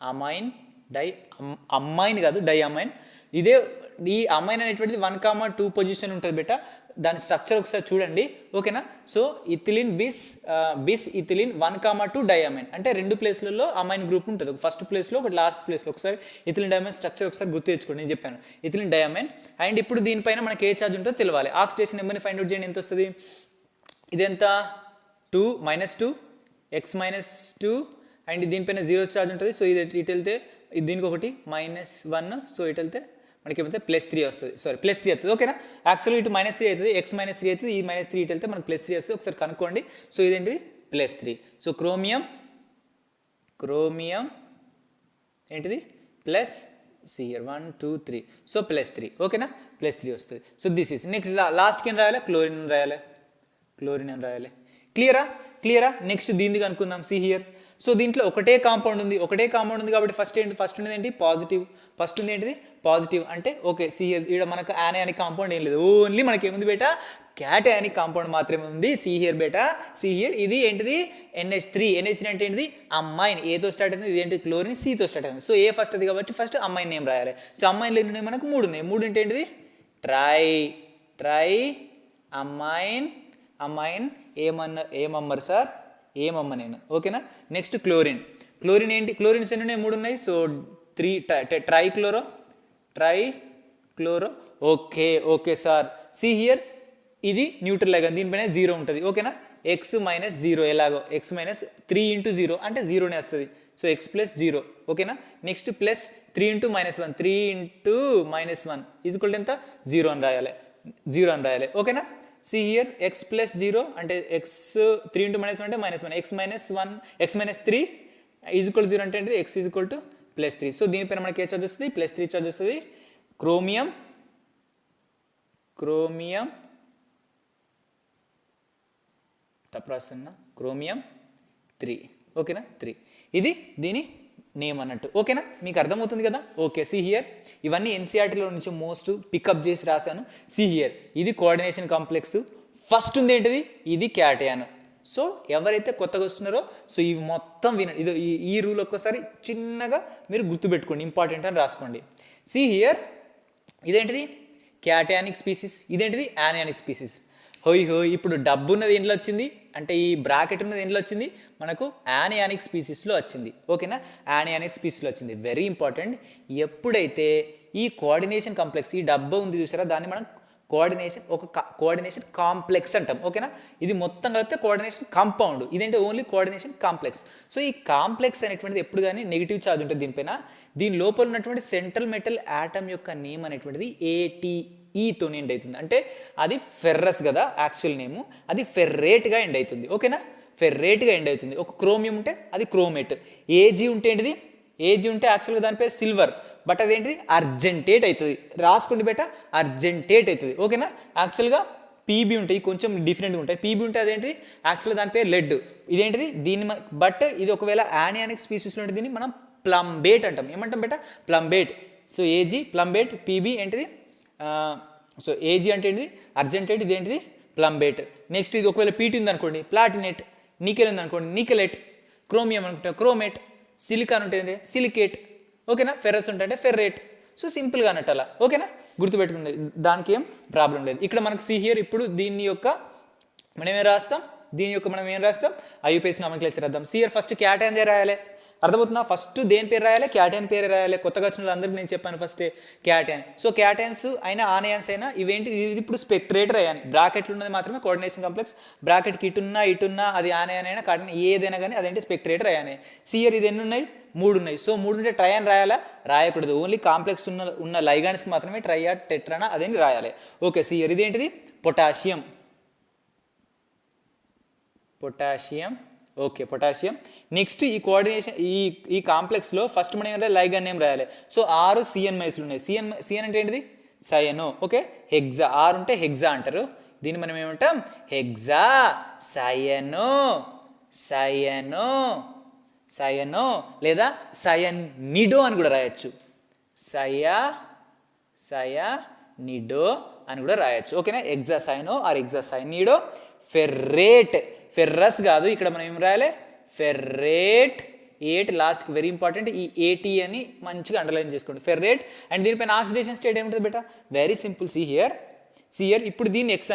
amine, amine కాదు డైఅమైన్. ఇదే ఈ అమైన్ అనేటువంటిది 1,2 పొజిషన్ ఉంటుంది బేటా, దాని స్ట్రక్చర్ ఒకసారి చూడండి ఓకేనా. సో ఇథిలిన్ బిస్ ఇథిలిన్ 1,2 డైఅమైన్ అంటే 2 ప్లేస్లలో అమైన్ గ్రూప్ ఉంటుంది, ఒక ఫస్ట్ ప్లేస్లో ఒక లాస్ట్ ప్లేస్లో. ఒకసారి ఇథిలిన్ డైఅమైన్ స్ట్రక్చర్ ఒకసారి గుర్తు తెచ్చుకోండి, నేను చెప్పాను ఇథిలిన్ డైఅమైన్. అండ్ ఇప్పుడు దీనిపైన మనకి ఏ ఛార్జ్ ఉంటుందో తెలియాలి. ఆక్సిడేషన్ నెంబర్ని ఫైండ్ అవుట్ చేయండి, ఎంత వస్తుంది, ఇది ఎంత 2 -2 x -2, అండ్ దీనిపైన 0 ఛార్జ్ ఉంటుంది. సో ఇది ఇటు వెళ్తే దీనికి ఒకటి -1, సో ఇటు వెళ్తే మనకి ఏమైతే +3 వస్తుంది, సారీ +3 వస్తుంది ఓకేనా. యాక్చువల్లీ ఇటు -3 అవుతుంది, x -3 అవుతుంది, ఈ -3 ఇటు వెళ్తే మనకి +3 వస్తుంది, ఒకసారి కనుక్కోండి. సో ఇదేంటి +3. సో క్రోమియం ఏంటిది ప్లస్ సిఆర్ 1 2 3, సో +3 ఓకేనా, +3 వస్తుంది. సో దిస్ ఈస్ నెక్స్ట్ లాస్ట్కి ఏం రాయాలి, క్లోరిన్ అని రాయాలి. క్లియరా. నెక్స్ట్ దీన్ని కనుక్కుందాం. సి హియర్, సో దీంట్లో ఒకటే కాంపౌండ్ ఉంది కాబట్టి ఫస్ట్ ఉండేది ఏంటి పాజిటివ్, ఫస్ట్ ఉంది ఏంటిది పాజిటివ్ అంటే ఓకే. సి హియర్ ఇక్కడ మనకు యానియానిక్ కాంపౌండ్ ఏం లేదు, ఓన్లీ మనకి ఏముంది బేటా క్యాటయానిక్ కాంపౌండ్ మాత్రమే ఉంది. See here beta, C here ఇది ఏంటిది NH3 అంటే ఏంటిది అమ్మైన్, ఏతో స్టార్ట్ అవుతుంది, ఇది ఏంటి క్లోరిన్, సితో స్టార్ట్ అవుతుంది. సో ఏ ఫస్ట్ అది కాబట్టి ఫస్ట్ అమ్మైన్ నేమ్ రాయాలి. సో అమ్మైన్లో ఎన్ని ఉన్నాయి మనకు 3 ఉన్నాయి, 3 అంటే ఏంటిది ట్రై అమ్మైన్ ఏమమ్మరు సార్, ఏమమ్మ నేను ఓకేనా. నెక్స్ట్ క్లోరిన్ ఏంటి, క్లోరిన్స్ ఎన్ని ఉన్నాయి 3 ఉన్నాయి, so 3 trichloro okay sir. C here ఇది న్యూట్రల్ లైగాండ్, దీనిపైన 0 ఉంటుంది ఓకేనా. x -0 ఎలాగో x -3 × 0 అంటే 0నే వస్తుంది, సో x + 0 ఓకేనా. నెక్స్ట్ ప్లస్ 3 × -1 3 × -1 ఈజ్వల్ ఎంత 0 అని రాయాలి ఓకేనా. సి హియర్ x + 0 అంటే x 3 × -1 అంటే -1, x -3 ఈజ్వల్ 0 అంటే x +3. సో దీనిపైన మనకి ఏ చార్జ్ వస్తుంది, +3 చార్జ్ వస్తుంది. క్రోమియం తప్పు రాస్తున్నా, క్రోమియం 3 ఓకేనా 3 ఇది దీని నేమ్ అన్నట్టు ఓకేనా మీకు అర్థమవుతుంది కదా ఓకే సి హియర్ ఇవన్నీ ఎన్సీఆర్టీలో నుంచి మోస్ట్ పికప్ చేసి రాశాను సి హియర్ ఇది కోఆర్డినేషన్ కాంప్లెక్స్ ఫస్ట్ ఉంది ఏంటిది ఇది క్యాటయాన్ సో ఎవరైతే కొత్తగా వస్తున్నారో సో ఇవి మొత్తం వినండి ఇది ఈ రూల్ ఒక్కసారి చిన్నగా మీరు గుర్తుపెట్టుకోండి ఇంపార్టెంట్ అని రాసుకోండి సి హియర్ ఇదేంటిది క్యాటయానిక్ స్పీసీస్ ఇదేంటిది యానియానిక్ స్పీసీస్ హోయ్ ఇప్పుడు డబ్బు ఉన్నది ఏంట్లో వచ్చింది అంటే ఈ బ్రాకెట్ ఉన్నది ఏంట్లో వచ్చింది మనకు యానియానిక్ స్పీసీస్లో వచ్చింది ఓకేనా యానియానిక్ స్పీసీస్లో వచ్చింది వెరీ ఇంపార్టెంట్ ఎప్పుడైతే ఈ కోఆర్డినేషన్ కాంప్లెక్స్ ఈ డబ్బు ఉంది చూసారా దాన్ని మనం కోఆర్డినేషన్ కాంప్లెక్స్ అంటాం ఓకేనా ఇది మొత్తం కలిపితే కోఆర్డినేషన్ కాంపౌండ్ ఇదేంటి ఓన్లీ కోఆర్డినేషన్ కాంప్లెక్స్ సో ఈ కాంప్లెక్స్ అనేటువంటిది ఎప్పుడు కానీ నెగిటివ్ ఛార్జ్ ఉంటుంది దీనిపైన దీని లోపల ఉన్నటువంటి సెంట్రల్ మెటల్ యాటమ్ యొక్క నేమ్ అనేటువంటిది ఏటీఈతో ఎండ్ అవుతుంది అంటే అది ఫెర్రస్ కదా యాక్చువల్ నేము అది ఫెర్రేట్గా ఎండ్ అవుతుంది ఓకేనా ఫెర్రేట్గా ఎండ్ అవుతుంది ఒక క్రోమియం ఉంటే అది క్రోమేట్ ఏజీ ఉంటే ఏంటిది ఏజీ ఉంటే యాక్చువల్గా దాని పేరు సిల్వర్ బట్ అదేంటిది అర్జెంటేట్ అవుతుంది రాసుకోండి బేట అర్జెంటేట్ అవుతుంది ఓకేనా యాక్చువల్గా పీబీ ఉంటాయి కొంచెం డిఫరెంట్గా ఉంటాయి పీబీ ఉంటే అదేంటిది యాక్చువల్గా దాని పేరు లెడ్ ఇదేంటిది దీన్ని బట్ ఇది ఒకవేళ యానియానిక్ స్పీసీస్లో ఉంటే దీన్ని మనం ప్లంబేట్ అంటాం ఏమంటాం బేట ప్లంబేట్ సో ఏజీ ప్లంబేట్ పీబీ ఏంటిది సో ఏజీ అంటే ఏంటిది అర్జెంటేట్ ఇదేంటిది ప్లంబేట్ నెక్స్ట్ ఇది ఒకవేళ పీటీ ఉంది అనుకోండి ప్లాటినేట్ నికెల్ ఉంది అనుకోండి నికెలేట్ క్రోమియం అనుకుంటే క్రోమేట్ సిలికాన్ ఉంటుంది సిలికేట్ ఓకేనా ఫెర్రస్ ఉంటే ఫెర్రేట్ సో సింపుల్గా అన్నట్టు అలా ఓకేనా గుర్తుపెట్టుకునేది దానికి ఏం ప్రాబ్లం లేదు ఇక్కడ మనకు సి హియర్ ఇప్పుడు దీని యొక్క మనం ఏం రాస్తాం ఐయుపిఎస్ నామెన్క్లేచర్ రాద్దాం సి హియర్ ఫస్ట్ క్యాటయాన్ రాయాలి అర్థమవుతుందా ఫస్ట్ దేని పేరు రాయాలి క్యాటయాన్ పేరు రాయాలి కొత్తగా వచ్చిన వాళ్ళందరికీ నేను చెప్పాను ఫస్ట్ క్యాటయాన్ సో క్యాటయాన్స్ అయినా ఆనయాన్స్ అయినా ఇవేంటి ఇది ఇప్పుడు స్పెక్ట్రేట్ రాయాలి బ్రాకెట్లు ఉన్నది మాత్రమే కోఆర్డినేషన్ కాంప్లెక్స్ బ్రాకెట్కి ఇటున్నా అది ఆనయాన్ అయినా కాటన్ ఏదైనా కానీ అదేంటి స్పెక్ట్రేట్ రాయాలి సియర్ ఇది ఎన్ని ఉన్నాయి 3 ఉన్నాయి సో 3 ఉంటే ట్రయాన్ రాయాలా రాయకూడదు ఓన్లీ కాంప్లెక్స్ ఉన్న లైగాన్స్కి మాత్రమే ట్రైయా టెట్రానా అదేంటి రాయాలి ఓకే సియర్ ఇదేంటిది పొటాషియం ఓకే పొటాషియం నెక్స్ట్ ఈ కోఆర్డినేషన్ ఈ కాంప్లెక్స్లో ఫస్ట్ మనం ఏమంటే లైగాన్ నేమ్ రాయాలి సో 6 సిఎన్ మైస్లు ఉన్నాయి సిఎన్ అంటే ఏంటిది సయనో ఓకే హెగ్జా 6 ఉంటే హెగ్జా అంటారు దీన్ని మనం ఏమంటాం హెగ్జా సయనో లేదా సయనిడో అని కూడా రాయొచ్చు సయనిడో అని కూడా రాయొచ్చు ఓకేనా ఎగ్జాసైనో ఆర్ ఎగ్జాసైనిడో ఫెర్రస్ కాదు ఇక్కడ మనం ఏం రాయాలి ఫెర్రేట్ లాస్ట్కి వెరీ ఇంపార్టెంట్ ఈ ఏటీ అని మంచిగా అండర్లైన్ చేసుకోండి ఫెర్రేట్ అండ్ దీనిపైన ఆక్సిడేషన్ స్టేట్ ఏముంటుంది బేటా వెరీ సింపుల్ సి హియర్ ఇప్పుడు దీన్ని ఎక్స్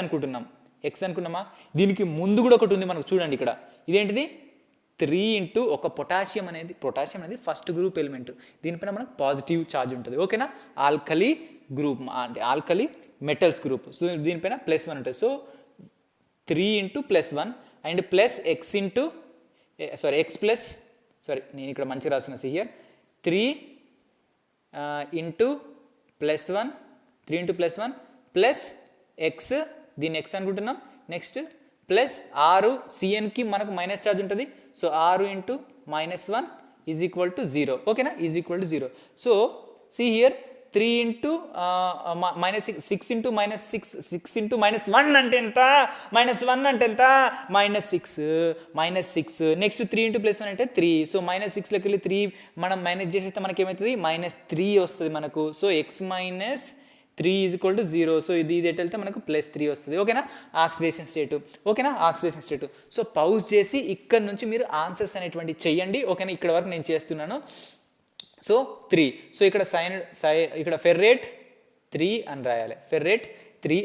అనుకున్నామా దీనికి ముందు కూడా ఒకటి ఉంది మనకు చూడండి ఇక్కడ ఇదేంటిది 3 ఇంటూ ఒక పొటాషియం అనేది ఫస్ట్ గ్రూప్ ఎలిమెంట్ దీనిపైన మనకు పాజిటివ్ ఛార్జ్ ఉంటుంది ఓకేనా ఆల్కలీ గ్రూప్ అంటే ఆల్కలీ మెటల్స్ గ్రూప్ సో దీనిపైన +1 ఉంటుంది so 3 into +1 and plus X into నేను ఇక్కడ మంచిగా రాసిన హియర్ 3 ఇంటూ +1 ప్లస్ ఎక్స్ దీన్ని ఎక్స్ అనుకుంటున్నాం నెక్స్ట్ ప్లస్ 6 సిఎన్కి మనకు మైనస్ ఛార్జ్ ఉంటుంది so 6 into -1 is equal to 0 ఓకేనా is equal to 0 so see here 3 into -6 into -6 into -1 అంటే ఎంత -1 అంటే ఎంత -6 నెక్స్ట్ 3 ఇంటూ +1 అంటే 3 సో -6లోకి వెళ్ళి 3 మనం మైనస్ చేసేస్తే మనకి ఏమవుతుంది -3 వస్తుంది మనకు so x - 3 is equal to 0 so ఇది ఎటు వెళ్తే మనకు +3 వస్తుంది ఓకేనా ఆక్సిడేషన్ స్టేటు సో పౌజ్ చేసి ఇక్కడ నుంచి మీరు ఆన్సర్స్ అనేటువంటి చెయ్యండి ఓకేనా ఇక్కడ వరకు నేను చేస్తున్నాను సో 3 సో ఇక్కడ ఇక్కడ ఫెర్రేట్ 3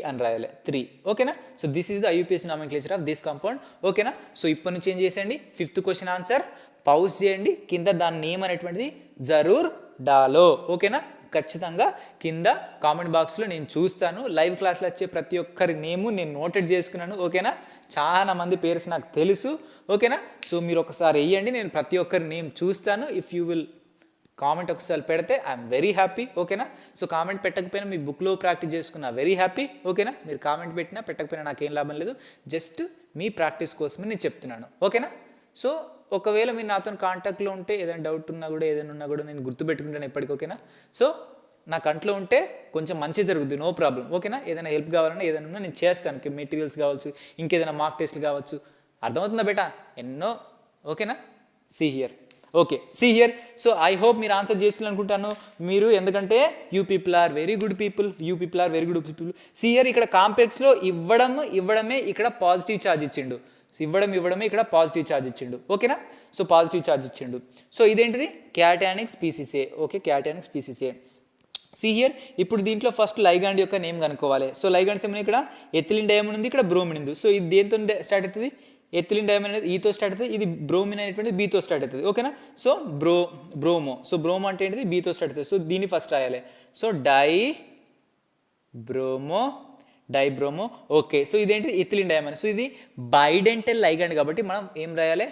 అని రాయాలి 3 ఓకేనా so this is the IUPS nomenclature of this compound ఓకేనా సో ఇప్పటి నుంచి ఏం చేసేయండి 5th క్వశ్చన్ ఆన్సర్ పౌజ్ చేయండి కింద దాని నేమ్ అనేటువంటిది జరూర్ డాలో ఓకేనా ఖచ్చితంగా కింద కామెంట్ బాక్స్లో నేను చూస్తాను లైవ్ క్లాస్లో వచ్చే ప్రతి ఒక్కరి నేము నేను నోటెడ్ చేసుకున్నాను ఓకేనా చాలా మంది పేర్స్ నాకు తెలుసు ఓకేనా సో మీరు ఒకసారి వేయండి నేను ప్రతి ఒక్కరి నేమ్ చూస్తాను ఇఫ్ యూ విల్ కామెంట్ ఒకసారి పెడితే ఐఎమ్ వెరీ హ్యాపీ ఓకేనా సో కామెంట్ పెట్టకపోయినా మీ బుక్లో ప్రాక్టీస్ చేసుకున్నా వెరీ హ్యాపీ ఓకేనా మీరు కామెంట్ పెట్టినా పెట్టకపోయినా నాకేం లాభం లేదు జస్ట్ మీ ప్రాక్టీస్ కోసమే నేను చెప్తున్నాను ఓకేనా సో ఒకవేళ మీరు నాతో కాంటాక్ట్లో ఉంటే ఏదైనా డౌట్ ఉన్నా కూడా నేను గుర్తుపెట్టుకుంటాను ఎప్పటికీ ఓకేనా సో నా కంట్లో ఉంటే కొంచెం మంచి జరుగుద్ది నో ప్రాబ్లం ఓకేనా ఏదైనా హెల్ప్ కావాలన్నా ఏదైనా నేను చేస్తాను మెటీరియల్స్ కావచ్చు ఇంకేదైనా మార్క్ టెస్ట్లు కావచ్చు అర్థమవుతుందా బేటా ఎన్నో ఓకేనా see here. Okay, see here. So I hope మీరు ఆన్సర్ చేసిన అనుకుంటాను మీరు, ఎందుకంటే you people are very good people, you people are very good people. See here ఇక్కడ కాంప్లెక్స్లో ఇవ్వడమే ఇక్కడ పాజిటివ్ ఛార్జ్ ఇచ్చిండు. ఇవ్వడమే ఇక్కడ పాజిటివ్ ఛార్జ్ ఇచ్చిండు. ఓకేనా? సో పాజిటివ్ ఛార్జ్ ఇచ్చిండు. సో ఇదేంటిది? Cationic species A. Okay, cationic species A. See here ఇప్పుడు దీంట్లో ఫస్ట్ లైగాండ్ యొక్క నేమ్ కనుక్కోవాలి. సో లైగాండ్స్ ఏమైనా ఇక్కడ ఎథిలిన్ డైమండ్ ఉంది, ఇక్కడ బ్రోమిన్ ఉంది. సో ఇది దేంతో స్టార్ట్ అవుతుంది? ఎథిలిన్ డైమండ్ అనేది ఈతో స్టార్ట్ అవుతుంది, ఇది బ్రోమిన్ అనేటువంటి బీతో స్టార్ట్ అవుతుంది. ఓకేనా? So bromo. సో బ్రోమో అంటే ఏంటిది? బీతో స్టార్ట్ అవుతుంది. సో దీన్ని ఫస్ట్ రాయాలి. సో డైబ్రోమో. ఓకే, సో ఇదేంటిది? Ethylene diamond. సో ఇది బైడెంటల్ లైగాండ్ కాబట్టి మనం ఏం రాయాలి?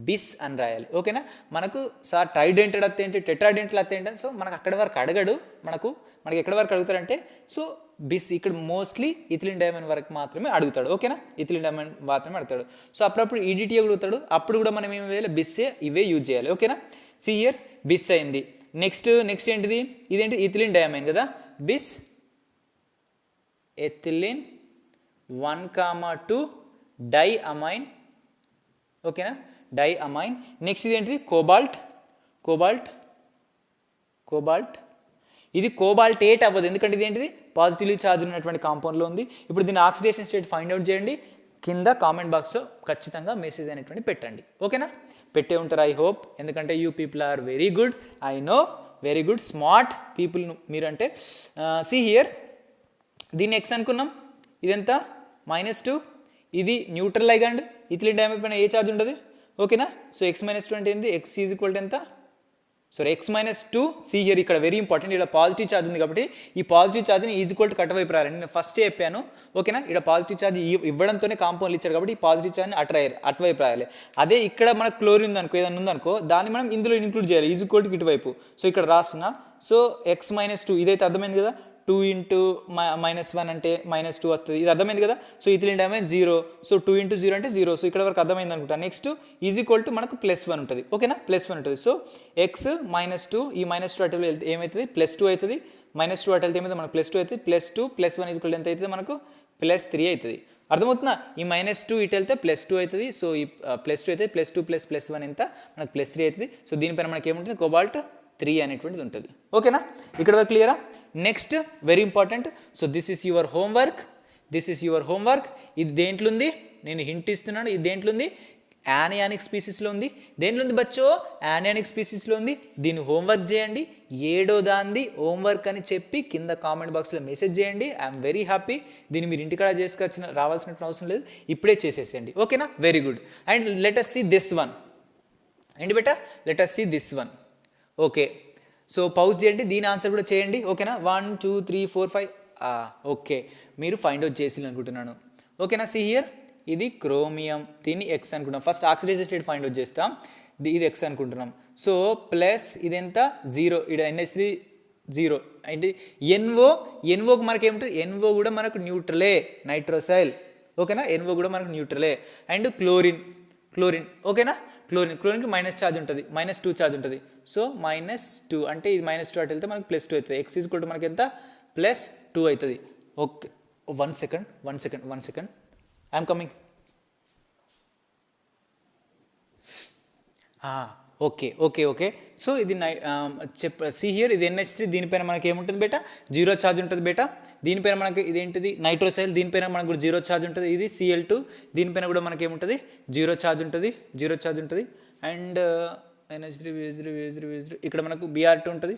బిస్ అని రాయాలి. ఓకేనా? మనకు సార్ ట్రైడెంటెడ్ వస్తే ఏంటి, టెట్రాడెంటల్ వస్తే ఏంటి? సో మనకు అక్కడి వరకు అడగడు. మనకి ఎక్కడి వరకు అడుగుతారంటే సో బిస్ ఇక్కడ మోస్ట్లీ ఇథిలిన్ డైమండ్ వరకు మాత్రమే అడుగుతాడు. ఓకేనా? ఇథిలిన్ డైమండ్ మాత్రమే అడుగుతాడు. సో అప్పుడప్పుడు ఈడిటీ అడుగుతాడు, అప్పుడు కూడా మనం ఏం వేయాలి? బిస్సే ఇవే యూజ్ చేయాలి. ఓకేనా? సి హియర్ బిస్ అయింది. నెక్స్ట్ ఏంటిది? ఇదేంటి? ఇథిలిన్ డైమైన్ కదా, బిస్ ఎథిలిన్ 1,2 డైఅమైన్. ఓకేనా? డైఅమైన్. నెక్స్ట్ ఇది ఏంటిది? కోబాల్ట్. ఇది కోబాల్టేట్ అవ్వదు, ఎందుకంటే ఇది ఏంటిది? పాజిటివ్లీ ఛార్జ్ ఉన్నటువంటి కాంపౌండ్లో ఉంది. ఇప్పుడు దీని ఆక్సిడేషన్ స్టేట్ ఫైండ్ అవుట్ చేయండి. కింద కామెంట్ బాక్స్లో ఖచ్చితంగా మెసేజ్ అనేటువంటి పెట్టండి. ఓకేనా? పెట్టే ఉంటారు ఐ హోప్, ఎందుకంటే you people are very good. I know very good smart people మీరంటే. సి హియర్ దీన్ని ఎక్స్ అనుకున్నాం, ఇదెంత? -2. ఇది న్యూట్రల్ లైగాండ్, ఇథిలిన్ డైమండ్ పైన ఏ ఛార్జ్ ఉండదు. ఓకేనా? సో x-2 అంటే ఏంటి? x ఈజ్ ఈక్వల్ టు ఎంత? Sorry x-2. సి హియర్ ఇక్కడ వెరీ ఇంపార్టెంట్, ఇక్కడ పాజిటివ్ ఛార్జ్ ఉంది కాబట్టి ఈ పాజిటివ్ ఛార్జ్ని ఈజ్ ఈక్వల్ టు కట్ వైపు రాయాలి. నేను ఫస్ట్ చెప్పాను. ఓకేనా? ఇక్కడ పాజిటివ్ ఛార్జ్ ఇవ్వడంతోనే కాంపౌండ్లు ఇచ్చారు కాబట్టి ఈ పాజిటివ్ ఛార్జ్ని అటువైపు రాయాలి. అదే ఇక్కడ మనకు క్లోరిన్ ఉందనుకో, ఏదైనా ఉందనుకో, దాన్ని మనం ఇందులో ఇంక్లూడ్ చేయాలి, ఈజ్ ఈక్వల్ టు ఇటువైపు. సో ఇక్కడ రాస్తున్నా. సో x-2 ఇదైతే అర్థమైంది కదా, 2 × -1 అంటే -2 వస్తుంది, ఇది అర్థమైంది కదా. సో ఇథిలిన్ డైమండ్ 0, సో 2 × 0 అంటే 0. సో ఇక్కడ వరకు అర్థమైంది అనుకుంటా. నెక్స్ట్ ఈజ్ ఈక్వల్ టు మనకు +1 ఉంటుంది. ఓకేనా? +1 ఉంటుంది. సో x-2, ఈ -2 అటు వెళ్తే ఏమవుతుంది? +2 అవుతుంది. -2 అటు వెళ్తే ఏమైతే మనకు +2 అవుతుంది. +2 +1 ఈజ్ ఈక్వల్ ఎంత అవుతుంది? మనకు +3 అవుతుంది. అర్థమవుతుందా? ఈ -2 ఇటు వెళ్తే +2 అవుతుంది. సో ఈ +2 అయితే +2 + +1 ఎంత? మనకు +3 అవుతుంది. సో దీనిపైన మనకి ఏముంటుంది? కోబాల్ట్ 3 అనేటువంటిది ఉంటుంది. ఓకేనా? ఇక్కడ వరకు క్లియరా? Next very important. So this is your homework. ఇది దేంట్లో ఉంది? నేను హింట్ ఇస్తున్నాను. ఇది దేంట్లో ఉంది? యానియానిక్ స్పీసీస్లో ఉంది. దేంట్లో ఉంది బచ్చో? యానియానిక్ స్పీసీస్లో ఉంది. దీన్ని హోంవర్క్ చేయండి. 7వ దాంది హోంవర్క్ అని చెప్పి కింద కామెంట్ బాక్స్లో మెసేజ్ చేయండి. I'm very happy. దీన్ని మీరు ఇంటికాడ రావాల్సిన అవసరం లేదు, ఇప్పుడే చేసేసేయండి. ఓకేనా? Very good. And let us see this one. ఏంటి beta? Let us see this one. Okay, so pause చేయండి, దీని ఆన్సర్ కూడా చేయండి. ఓకేనా? 1 2 3 4 5. ఓకే, మీరు ఫైండ్ అవుట్ చేసి అనుకుంటున్నాను. ఓకేనా? సి హియర్ ఇది క్రోమియం, దీన్ని ఎక్స్ అనుకుంటాం. First oxidised state find out చేస్తాం, ఇది ఎక్స్ అనుకుంటున్నాం. సో ప్లస్ ఇదెంత? 0. ఇక్కడ NH3 0. అంటే ఎన్ఓకి మనకి ఏమిటి? ఎన్ఓ కూడా మనకు న్యూట్రలే, నైట్రోసైల్. ఓకేనా? ఎన్ఓ కూడా మనకు న్యూట్రలే. And chlorine. ఓకేనా? క్లోరిన్కి మైనస్ ఛార్జ్ ఉంటుంది, -2 ఛార్జ్ ఉంటుంది. సో -2 అంటే ఇది -2 అటు వెళ్తే మనకు +2 అవుతుంది. ఎక్స్ ఈజ్ కూడా మనకి ఎంత? +2 అవుతుంది. Okay, one second I'm coming. Okay. So ఇది సి హియర్ ఇది NH3, దీనిపైన మనకి ఏముంటుంది బేటా? 0 ఛార్జ్ ఉంటుంది బేటా. దీనిపైన మనకి ఇదేంటిది? నైట్రోసైల్, దీనిపైన మనకు కూడా 0 ఛార్జ్ ఉంటుంది. ఇది Cl2, దీనిపైన కూడా మనకి ఏముంటుంది? 0 ఛార్జ్ ఉంటుంది. అండ్ NH3 ఇక్కడ మనకు Br2 ఉంటుంది.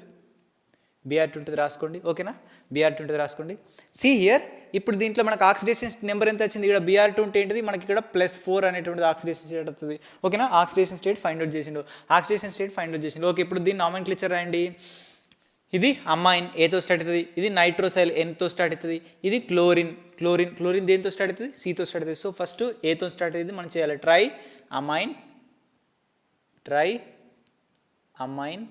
రాసుకోండి. ఓకేనా? Br2 ఉంటుంది, రాసుకోండి. సి హియర్ ఇప్పుడు దీంట్లో మనకు ఆక్సిడేషన్ నెంబర్ ఎంత వచ్చింది? ఇక్కడ Br2 ఉంటే ఏంటిది? మనకి ఇక్కడ +4 అనేటువంటిది ఆక్సిడేషన్ స్టేట్ అవుతుంది. ఓకేనా? ఆక్సిడేషన్ స్టేట్ ఫైండ్ అవుట్ చేసిండు. ఓకే, ఇప్పుడు దీన్ని నామెన్క్లేచర్ రాయండి. ఇది అమైన్, ఏతో స్టార్ట్ అవుతుంది. ఇది నైట్రోసైల్, Nతో స్టార్ట్ అవుతుంది. ఇది క్లోరిన్ దేంతో స్టార్ట్ అవుతుంది? Cతో స్టార్ట్ అవుతుంది. సో ఫస్ట్ ఏతో స్టార్ట్ అవుతుంది, మనం చేయాలి tri amine.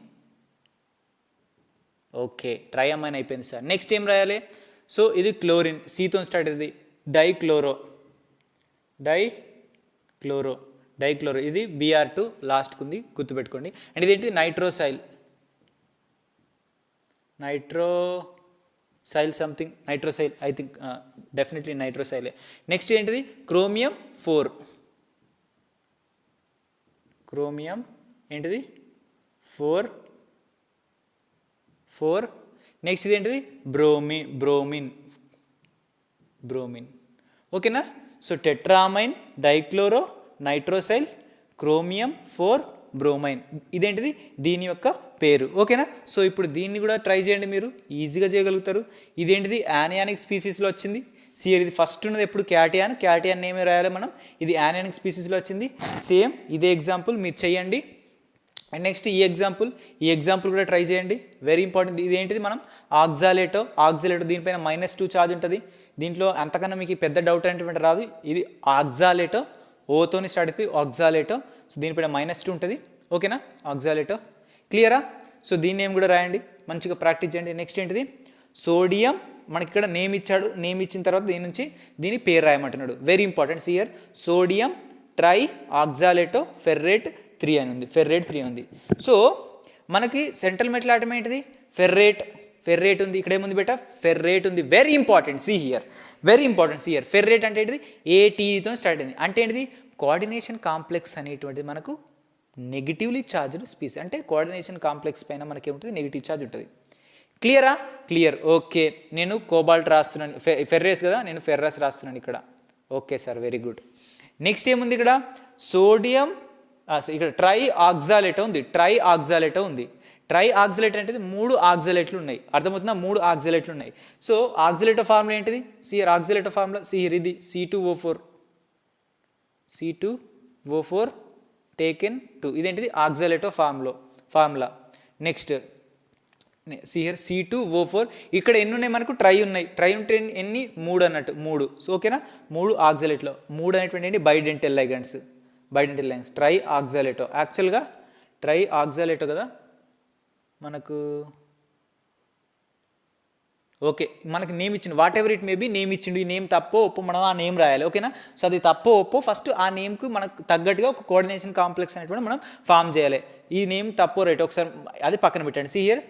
Okay, tri amine అయిపోయింది సార్. నెక్స్ట్ ఏం రాయాలి? సో ఇది క్లోరిన్, Cతో స్టార్ట్ అవుతుంది. డైక్లోరో. ఇది Br2 లాస్ట్కి ఉంది, గుర్తుపెట్టుకోండి. అండ్ ఇదేంటి? Nitrosyl something, nitrosyl I think, definitely నైట్రోసైలే. నెక్స్ట్ ఏంటిది? క్రోమియం 4. క్రోమియం ఏంటిది 4 నెక్స్ట్ ఇది ఏంటిది బ్రోమిన్ ఓకేనా. So tetrammine dichloro nitrosyl chromium 4 bromine ఇదేంటిది దీని యొక్క పేరు ఓకేనా. సో ఇప్పుడు దీన్ని కూడా ట్రై చేయండి, మీరు ఈజీగా చేయగలుగుతారు. ఇదేంటిది యానియానిక్ స్పీసీస్లో వచ్చింది. సియర్ ఇది ఫస్ట్ ఉన్నది ఎప్పుడు క్యాటియాన్ నేమే రాయాలి మనం. ఇది యానియానిక్ స్పీసీస్లో వచ్చింది. సేమ్ ఇదే ఎగ్జాంపుల్ మీరు చేయండి. అండ్ నెక్స్ట్ ఈ ఎగ్జాంపుల్ కూడా ట్రై చేయండి, వెరీ ఇంపార్టెంట్. ఇది ఏంటిది మనం ఆక్సాలేటో దీనిపైన -2 ఛార్జ్ ఉంటుంది. దీంట్లో అంతకన్నా మీకు పెద్ద డౌట్ అనేటువంటి రాదు. ఇది ఆక్సాలేటో ఓతోని స్టార్ట్ అవుతుంది ఆక్సాలేటో. సో దీనిపైన -2 ఉంటుంది ఓకేనా. ఆక్సాలేటో క్లియరా. సో దీన్ని ఏం కూడా రాయండి, మంచిగా ప్రాక్టీస్ చేయండి. నెక్స్ట్ ఏంటిది సోడియం, మనకి ఇక్కడ నేమ్ ఇచ్చాడు. నేమ్ ఇచ్చిన తర్వాత దీని నుంచి దీని పేరు రాయమంటున్నాడు, very important. See here sodium tri oxalato ferrate 3 అని ఉంది, ఫెర్రేట్ 3 ఉంది. సో మనకి సెంట్రల్ మెటల్ ఆటం ఏంటిది ఫెర్రేట్ ఉంది. ఇక్కడ ఏముంది బేటా ఫెర్రేట్ ఉంది, very important. See here ferrate అంటే ఏంటిది ATEతో స్టార్ట్ అయింది. అంటే ఏంటిది కోఆర్డినేషన్ కాంప్లెక్స్ అనేటువంటిది మనకు నెగిటివ్లీ ఛార్జ్డ్ స్పీసీస్. అంటే కోఆర్డినేషన్ కాంప్లెక్స్ పైన మనకి ఏముంటుంది నెగిటివ్ ఛార్జ్ ఉంటుంది. Clear okay. నేను కోబాల్ట్ రాస్తున్నాను, ఫెర్రేస్ కదా, నేను ఫెర్రస్ రాస్తున్నాను ఇక్కడ. Okay sir, very good. Next ఏముంది ఇక్కడ సోడియం, ఇక్కడ ట్రై ఆక్సాలేటో ఉంది. ట్రై ఆక్సాలేట్ అంటే 3 ఆక్సాలేట్లు ఉన్నాయి, అర్థమవుతుందా? 3 ఆక్సాలేట్లు ఉన్నాయి. సో ఆక్సాలేటో ఫార్ములా ఏంటిది? సిఆర్ ఆక్సాలేటో ఫార్ములా ఇది C2O4 టేకెన్ 2. ఇదేంటిది ఆక్సాలేటో ఫార్ములా. Next CR C2O4. ఇక్కడ ఎన్ని ఉన్నాయి మనకు? ట్రై ఉంటే ఎన్ని? 3 అన్నట్టు, 3. సో ఓకేనా, 3 ఆక్సాలేట్లో. 3 అనేటువంటి ఏంటి బైడెంటల్ లైగండ్స్. ట్రై ఆక్సాలేటో. యాక్చువల్గా ట్రై ఆక్సాలేటో కదా మనకు. ఓకే, మనకి నేమ్ ఇచ్చింది, what ever it may be name ఇచ్చిండు. ఈ నేమ్ తప్పో ఒప్పో మనం ఆ నేమ్ రాయాలి ఓకేనా. సో అది తప్పో ఒప్పో ఫస్ట్ ఆ నేమ్కి మనకు తగ్గట్టుగా ఒక కోఆర్డినేషన్ కాంప్లెక్స్ అనేటువంటి మనం ఫామ్ చేయాలి. ఈ నేమ్ తప్పో రైట్ ఒకసారి అది పక్కన పెట్టండి. సి హియర్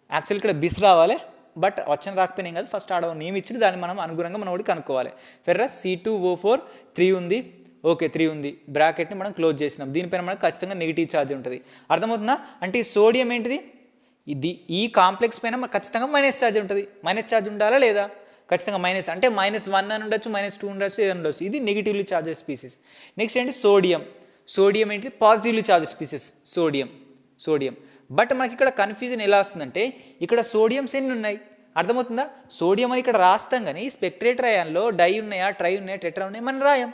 యాక్చువల్ ఇక్కడ బిస్ రావాలి, బట్ వచ్చిన రాకపోయినాం కదా, ఫస్ట్ ఆడ నేమ్ ఇచ్చింది, దాన్ని మనం అనుగుణంగా మనం ఒకటి కనుక్కోవాలి. ఫెర్రస్ C2O4 3 ఉంది. ఓకే 3 ఉంది, బ్రాకెట్ని మనం క్లోజ్ చేసినాం. దీనిపైన మనకు ఖచ్చితంగా నెగిటివ్ ఛార్జ్ ఉంటుంది, అర్థమవుతుందా? అంటే ఈ సోడియం ఏంటిది ఈ కాంప్లెక్స్ పైన ఖచ్చితంగా మైనస్ ఛార్జ్ ఉంటుంది. మైనస్ ఛార్జ్ ఉండాలా లేదా? ఖచ్చితంగా మైనస్, అంటే -1 అని ఉండొచ్చు, -2 ఉండొచ్చు, ఏదైనా ఉండొచ్చు. ఇది నెగిటివ్లీ ఛార్జెడ్ స్పీసీస్. నెక్స్ట్ ఏంటి సోడియం ఏంటిది positively charged species sodium. But మనకి ఇక్కడ కన్ఫ్యూజన్ ఎలా వస్తుందంటే ఇక్కడ సోడియంస్ ఎన్ని ఉన్నాయి, అర్థమవుతుందా? సోడియం అని ఇక్కడ రాస్తాం కానీ స్పెక్ట్రేటర్ అయాన్లో డై ఉన్నాయా, ట్రై ఉన్నాయా, టెట్రా ఉన్నాయా మనం రాయం,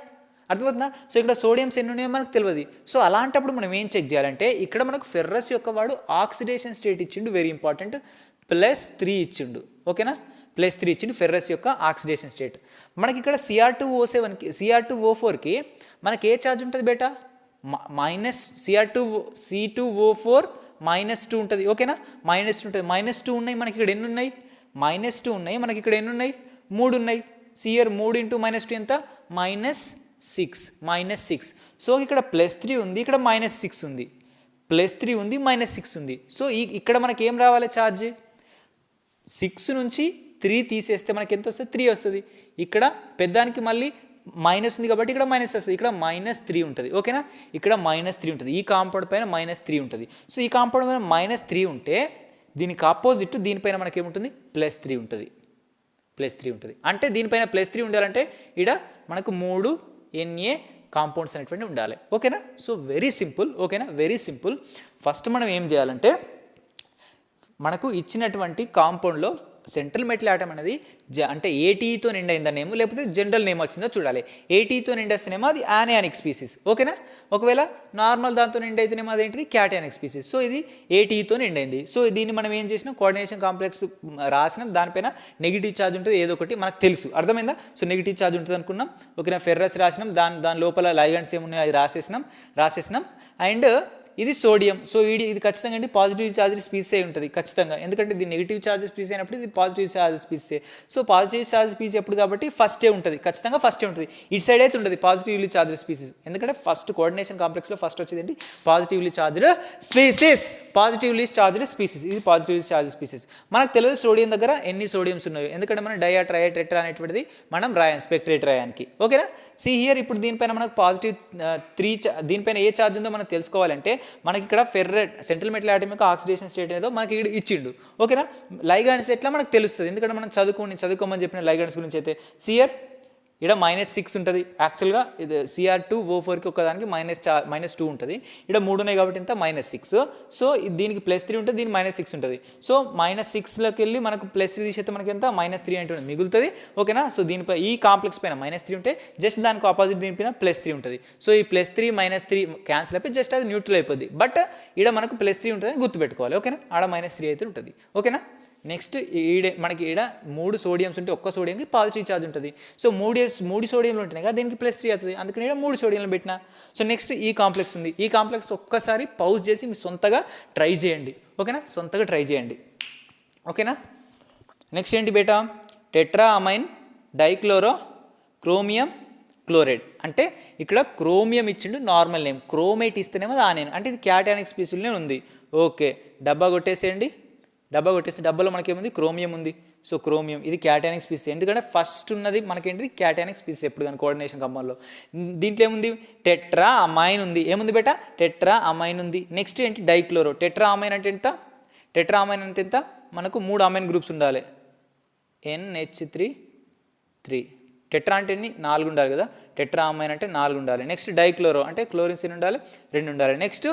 అర్థమవుతుందా? సో ఇక్కడ సోడియంస్ ఎన్ని ఉన్నాయో మనకు తెలియదు. సో అలాంటప్పుడు మనం ఏం చెక్ చేయాలంటే ఇక్కడ మనకు ఫెర్రస్ యొక్క వాడు ఆక్సిడేషన్ స్టేట్ ఇచ్చిండు, వెరీ ఇంపార్టెంట్, +3 ఇచ్చిండు ఓకేనా. +3 ఇచ్చిండు ఫెర్రస్ యొక్క ఆక్సిడేషన్ స్టేట్. మనకి ఇక్కడ Cr2O7కి Cr2O4కి మనకి ఏ ఛార్జ్ ఉంటుంది బేటా? C2O4 -2 ఉంటుంది ఓకేనా. -2 ఉంటుంది. -2 ఉన్నాయి మనకి ఇక్కడ ఎన్ని ఉన్నాయి? -2 ఉన్నాయి మనకి ఇక్కడ ఎన్ని ఉన్నాయి? 3 ఉన్నాయి. సిఆర్ 3 × -2 ఎంత? -6. సో ఇక్కడ +3 ఉంది, ఇక్కడ -6 ఉంది. +3 ఉంది, -6 ఉంది. సో ఇక్కడ మనకి ఏం రావాలి ఛార్జ్? 6 నుంచి 3 తీసేస్తే మనకి ఎంత వస్తుంది? 3 వస్తుంది. ఇక్కడ పెద్దానికి మళ్ళీ మైనస్ ఉంది కాబట్టి ఇక్కడ మైనస్ వస్తుంది, ఇక్కడ -3 ఉంటుంది ఓకేనా. ఇక్కడ -3 ఉంటుంది, ఈ కాంపౌండ్ పైన -3 ఉంటుంది. సో ఈ కాంపౌండ్ పైన -3 ఉంటే దీనికి ఆపోజిట్ దీనిపైన మనకి ఏముంటుంది? +3 ఉంటుంది. అంటే దీనిపైన +3 ఉండాలంటే ఇక్కడ మనకు 3 Na కాంపౌండ్స్ అనేటువంటి ఉండాలి ఓకేనా. సో వెరీ సింపుల్ ఓకేనా, వెరీ సింపుల్. ఫస్ట్ మనం ఏం చేయాలంటే మనకు ఇచ్చినటువంటి కాంపౌండ్లో సెంట్రల్ మెటల్ ఆటం అనేది అంటే ATEతో నిండైందా నేమ్, లేకపోతే జనరల్ నేమ్ వచ్చిందో చూడాలి. ATEతో నిండేస్తేనేమో అది యానియానిక్ స్పీసీస్ ఓకేనా. ఒకవేళ నార్మల్ దాంతో నిండైతేనేమో అదేంటిది క్యాటియానిక్ స్పీసీస్. సో ఇది ATEతో నిండైంది. సో దీన్ని మనం ఏం చేసినాం? కోఆర్డినేషన్ కాంప్లెక్స్ రాసినాం, దానిపైన నెగిటివ్ ఛార్జ్ ఉంటుంది, ఏదో ఒకటి మనకు తెలుసు, అర్థమైందా? సో నెగిటివ్ ఛార్జ్ ఉంటుంది అనుకున్నాం ఓకేనా. ఫెర్రస్ రాసినాం, దాని లోపల లైగండ్స్ ఏమున్నాయో అది రాసేసినాం. అండ్ ఇది సోడియం. సో ఇది ఖచ్చితంగా అండి పాజిటివ్ చార్జ్ స్పీసీ అయి ఉంటుంది ఖచ్చితంగా, ఎందుకంటే ఇది నెగిటివ్ చార్జ్ స్పీసీ అయినప్పుడు ఇది positive charge species. So positive charge species ఎప్పుడు కాబట్టి ఫస్టే ఉంటుంది, ఖచ్చితంగా ఫస్టే ఉంటుంది. ఇటు సైడ్ అయితే ఉంటుంది పాజిటివ్లీ చార్జ్ స్పీసీస్, ఎందుకంటే ఫస్ట్ కోఆర్డినేషన్ కాంప్లెక్స్లో ఫస్ట్ వచ్చేది positively charged species. Positively charged species, ఇది పాజిటివ్లీ చార్జ్ స్పీసీస్. మనకు తెలియదు సోడియం దగ్గర ఎన్ని సోడియంస్ ఉన్నాయో, ఎందుకంటే మనం డయా ట్రయా టెట్రా అనేటువంటిది మనం రాయాం స్పెక్ట్రేట్ రాయానికి. ఓకేనా. సి హియర్ ఇప్పుడు దీనిపైన మనకు పాజిటివ్ 3 దీనిపైన ఏ ఛార్జ్ ఉందో మనం తెలుసుకోవాలంటే మనకి ఇక్కడ ఫెర్రైట్ సెంట్రల్ మెటల్ ఆటమ్ యొక్క ఆక్సిడేషన్ స్టేట్ ఏదో మనకి ఇక్కడ ఇచ్చిండు. ఓకేనా. లైగాండ్స్ ఎట్లా మనకు తెలుస్తుంది, ఎందుకంటే మనం చదువుకోమని చెప్పిన లైగాండ్స్ గురించి అయితే సియర్ ఇక్కడ -6 ఉంటుంది యాక్చువల్గా, ఇది Cr2O4కి ఒకదానికి -2 ఉంటుంది. ఇక్కడ 3 ఉన్నాయి కాబట్టి ఇంత -6. సో దీనికి +3 ఉంటుంది, దీనికి -6 ఉంటుంది. సో -6లోకి వెళ్ళి మనకు +3 తీసేస్తే మనకి ఎంత -3 అంటే మిగులుతుంది. ఓకేనా. సో దీనిపై ఈ కాంప్లెక్స్ పైన -3 ఉంటే జస్ట్ దానికి ఆపోజిట్ దీనిపైన +3 ఉంటుంది. సో ఈ +3 -3 క్యాన్సిల్ అయిపోయి జస్ట్ అది న్యూట్రల్ అయిపోద్ది. బట్ ఇక్కడ మనకు +3 ఉంటుందని గుర్తుపెట్టుకోవాలి. ఓకేనా. ఆడ -3 అయితే ఉంటుంది. ఓకేనా. నెక్స్ట్ మనకి ఈడ 3 సోడియంస్ ఉంటే ఒక్క సోడియంకి పాజిటివ్ ఛార్జ్ ఉంటుంది. సో 3 సోడియంలు ఉంటున్నాయి కదా, దీనికి +3 అవుతుంది, అందుకని ఇక్కడ 3 సోడియంలు పెట్టిన. సో నెక్స్ట్ ఈ కాంప్లెక్స్ ఉంది, ఈ కాంప్లెక్స్ ఒక్కసారి పౌజ్ చేసి మీ సొంతగా ట్రై చేయండి. ఓకేనా. సొంతగా ట్రై చేయండి. ఓకేనా. నెక్స్ట్ ఏంటి బేటా, tetra amine dichloro chromium chloride. అంటే ఇక్కడ క్రోమియం ఇచ్చిండు నార్మల్ నేమ్, క్రోమేట్ ఇస్తేనేమో ఆ నేమ్, అంటే ఇది క్యాటానిక్ స్పీసీలోనే ఉంది. ఓకే, డబ్బా కొట్టేసేయండి. డబ్బాలో మనకేముంది, క్రోమియం ఉంది. సో క్రోమియం ఇది క్యాటానిక్ స్పీసీ, ఎందుకంటే ఫస్ట్ ఉన్నది మనకేంటిది క్యాటానిక్ స్పీసీ ఎప్పుడు కానీ కోఆర్డినేషన్ కంపౌండ్లో. దీంట్లో ఏముంది, టెట్రా అమైన్ ఉంది. ఏముంది బేటా, టెట్రా అమైన్ ఉంది. నెక్స్ట్ ఏంటి, డైక్లోరో. టెట్రా అమైన్ అంటే ఎంత, టెట్రా అమైన్ అంటే ఎంత, మనకు 3 అమైన్ గ్రూప్స్ ఉండాలి. NH3 టెట్రా అంటే 4 ఉండాలి కదా, టెట్రా అమైన్ అంటే 4 ఉండాలి. నెక్స్ట్ డైక్లోరో అంటే క్లోరిన్స్ ఉండాలి, 2 ఉండాలి. నెక్స్ట్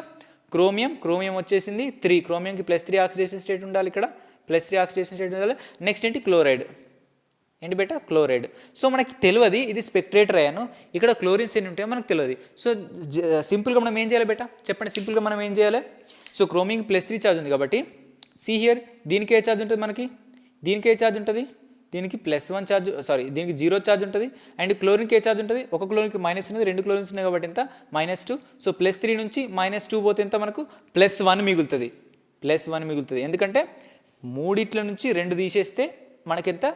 క్రోమియం వచ్చేసింది 3, క్రోమియంకి +3 ఆక్సిడేషన్ స్టేట్ ఉండాలి, ఇక్కడ +3 ఆక్సిడేషన్ స్టేట్ ఉండాలి. నెక్స్ట్ ఏంటి, క్లోరైడ్. ఏంటి బేటా, క్లోరైడ్. సో మనకి తెలియదు, ఇది స్పెక్ట్రేటర్ అయ్యాను, ఇక్కడ క్లోరిన్స్ ఎన్ని ఉంటాయో మనకు తెలియదు. సో సింపుల్గా మనం ఏం చేయాలి బేటా, చెప్పండి. సింపుల్గా మనం ఏం చేయాలి, సో క్రోమియంకి +3 ఛార్జ్ ఉంది కాబట్టి సి హియర్ దీనికి ఏ ఛార్జ్ ఉంటుంది, మనకి దీనికి ఏ ఛార్జ్ ఉంటుంది, దీనికి +1 ఛార్జ్, దీనికి 0 ఛార్జ్ ఉంటుంది. అండ్ క్లోరిన్కి ఏ ఛార్జ్ ఉంటుంది, ఒక క్లోరిన్కి మైనస్ ఉన్నది, 2 క్లోరిన్స్ ఉన్నాయి కాబట్టి ఎంత -2. సో +3 నుంచి -2 పోతే ఎంత మనకు +1 మిగులుతుంది, +1 మిగులుతుంది. ఎందుకంటే 3 నుంచి 2 తీసేస్తే మనకెంత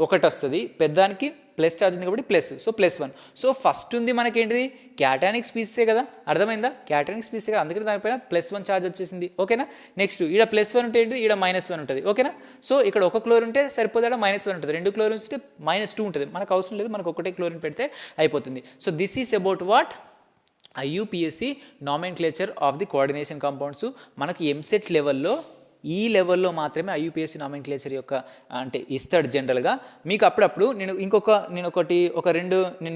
1 వస్తుంది, పెద్దానికి ప్లస్ ఛార్జ్ ఉంది కాబట్టి ప్లస్, సో +1. సో ఫస్ట్ ఉంది మనకేంటిది, క్యాటానిక్ స్పీసే కదా, అర్థమైందా, క్యాటానిక్ స్పీసే కదా, అందుకని దానిపైన +1 ఛార్జ్ వచ్చేసింది. ఓకేనా. నెక్స్ట్ ఇక్కడ +1 ఉంటే ఏంటిది, ఇక్కడ -1 ఉంటుంది. ఓకేనా. సో ఇక్కడ ఒక క్లోరిన్ ఉంటే సరిపోతే -1 ఉంటుంది, 2 క్లోరిన్స్ ఉంటే -2 ఉంటుంది. మనకు అవసరం లేదు, మనకు ఒకటే క్లోరిన్ పెడితే అయిపోతుంది. So this is about what IUPAC nomenclature of the coordination compounds. మనకి ఎంసెట్ లెవెల్లో ఈ లెవెల్లో మాత్రమే IUPAC నామెన్క్లేచర్ యొక్క అంటే ఇస్తాడు జనరల్గా. మీకు అప్పుడప్పుడు నేను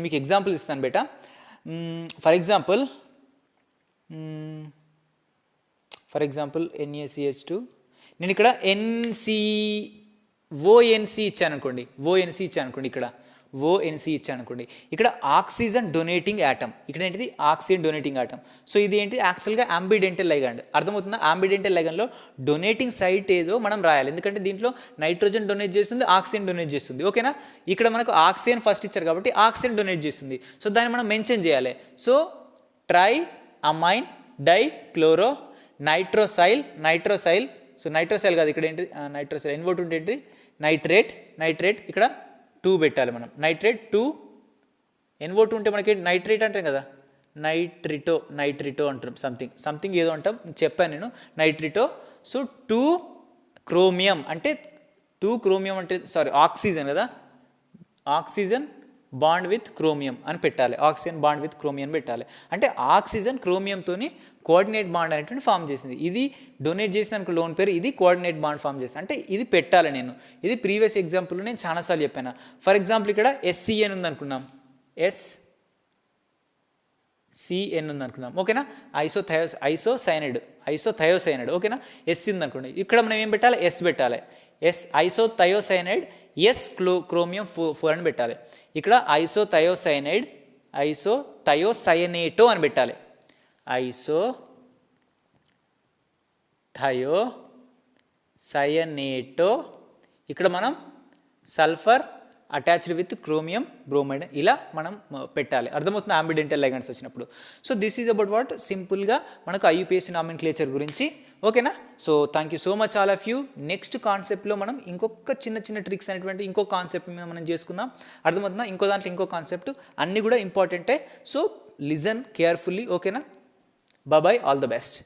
మీకు ఎగ్జాంపుల్ ఇస్తాను బేటా. ఫర్ ఎగ్జాంపుల్ NaCH2, నేను ఇక్కడ ONC ఇచ్చాను అనుకోండి, ఇక్కడ ONC ఇచ్చాను అనుకోండి, ఇక్కడ ఆక్సిజన్ డొనేటింగ్ యాటమ్, ఇక్కడ ఏంటిది ఆక్సిజన్ డొనేటింగ్ యాటమ్. సో ఇది ఏంటి, యాక్చువల్గా అంబిడెంటల్ లైగాండ్, అర్థమవుతుందా. అంబిడెంటల్ లైగాండ్లో డొనేటింగ్ సైట్ ఏదో మనం రాయాలి, ఎందుకంటే దీంట్లో నైట్రోజన్ డొనేట్ చేస్తుంది, ఆక్సిజన్ డొనేట్ చేస్తుంది. ఓకేనా. ఇక్కడ మనకు ఆక్సిజన్ ఫస్ట్ ఇచ్చారు కాబట్టి ఆక్సిజన్ డొనేట్ చేస్తుంది. సో దాన్ని మనం మెన్షన్ చేయాలి. So tri amine dichloro nitrosyl. So nitrosyl కాదు, ఇక్కడ ఏంటి నైట్రోసైల్, NO2 ఉంటే ఏంటి నైట్రేట్, ఇక్కడ 2 పెట్టాలి మనం, నైట్రేట్ 2, NO2 ఉంటే మనకి నైట్రేట్ అంటాం కదా, నైట్రిటో అంటాం, సంథింగ్ ఏదో అంటాం, చెప్పాను నేను నైట్రిటో. సో 2 క్రోమియం అంటే ఆక్సిజన్ కదా, ఆక్సిజన్ బాండ్ విత్ క్రోమియం అని పెట్టాలి, ఆక్సిజన్ బాండ్ విత్ క్రోమియం పెట్టాలి. అంటే ఆక్సిజన్ క్రోమియంతో కోఆర్డినేట్ బాండ్ అనేటువంటి ఫామ్ చేసింది. ఇది డొనేట్ చేసిన అనుకో లోన్ పేరు, ఇది కోఆర్డినేట్ బాండ్ ఫామ్ చేసింది. అంటే ఇది పెట్టాలి నేను, ఇది ప్రీవియస్ ఎగ్జాంపుల్లో నేను చాలాసార్లు చెప్పాను. ఫర్ ఎగ్జాంపుల్ ఇక్కడ SCN ఉంది అనుకున్నాం, SCN ఉంది అనుకున్నాం. ఓకేనా. ఐసోథయోసైనైడ్. ఓకేనా. SC ఉంది అనుకోండి, ఇక్కడ మనం ఏం పెట్టాలి, S పెట్టాలి, ఐసోథయోసైనైడ్, క్రోమియం 4 అని పెట్టాలి. ఇక్కడ ఐసోథయోసైనేటో అని పెట్టాలి, ఐసోథయోసైనేటో. ఇక్కడ మనం sulphur attached with chromium bromide ఇలా మనం పెట్టాలి. అర్థమవుతుంది అంబిడెంటల్ లైగండ్స్ వచ్చినప్పుడు. So this is about what సింపుల్గా మనకు IUPAC నామెన్క్లేచర్ గురించి. ఓకేనా? So thank you so much all of you. Next కాన్సెప్ట్లో మనం ఇంకొక చిన్న ట్రిక్స్ అనేటువంటి ఇంకో కాన్సెప్ట్ మీద మనం చేసుకుందాం. అర్థమవుతుందా? ఇంకో దాంట్లో ఇంకో కాన్సెప్ట్ అన్నీ కూడా ఇంపార్టెంటే. So listen carefully. ఓకేనా? Bye, all the best.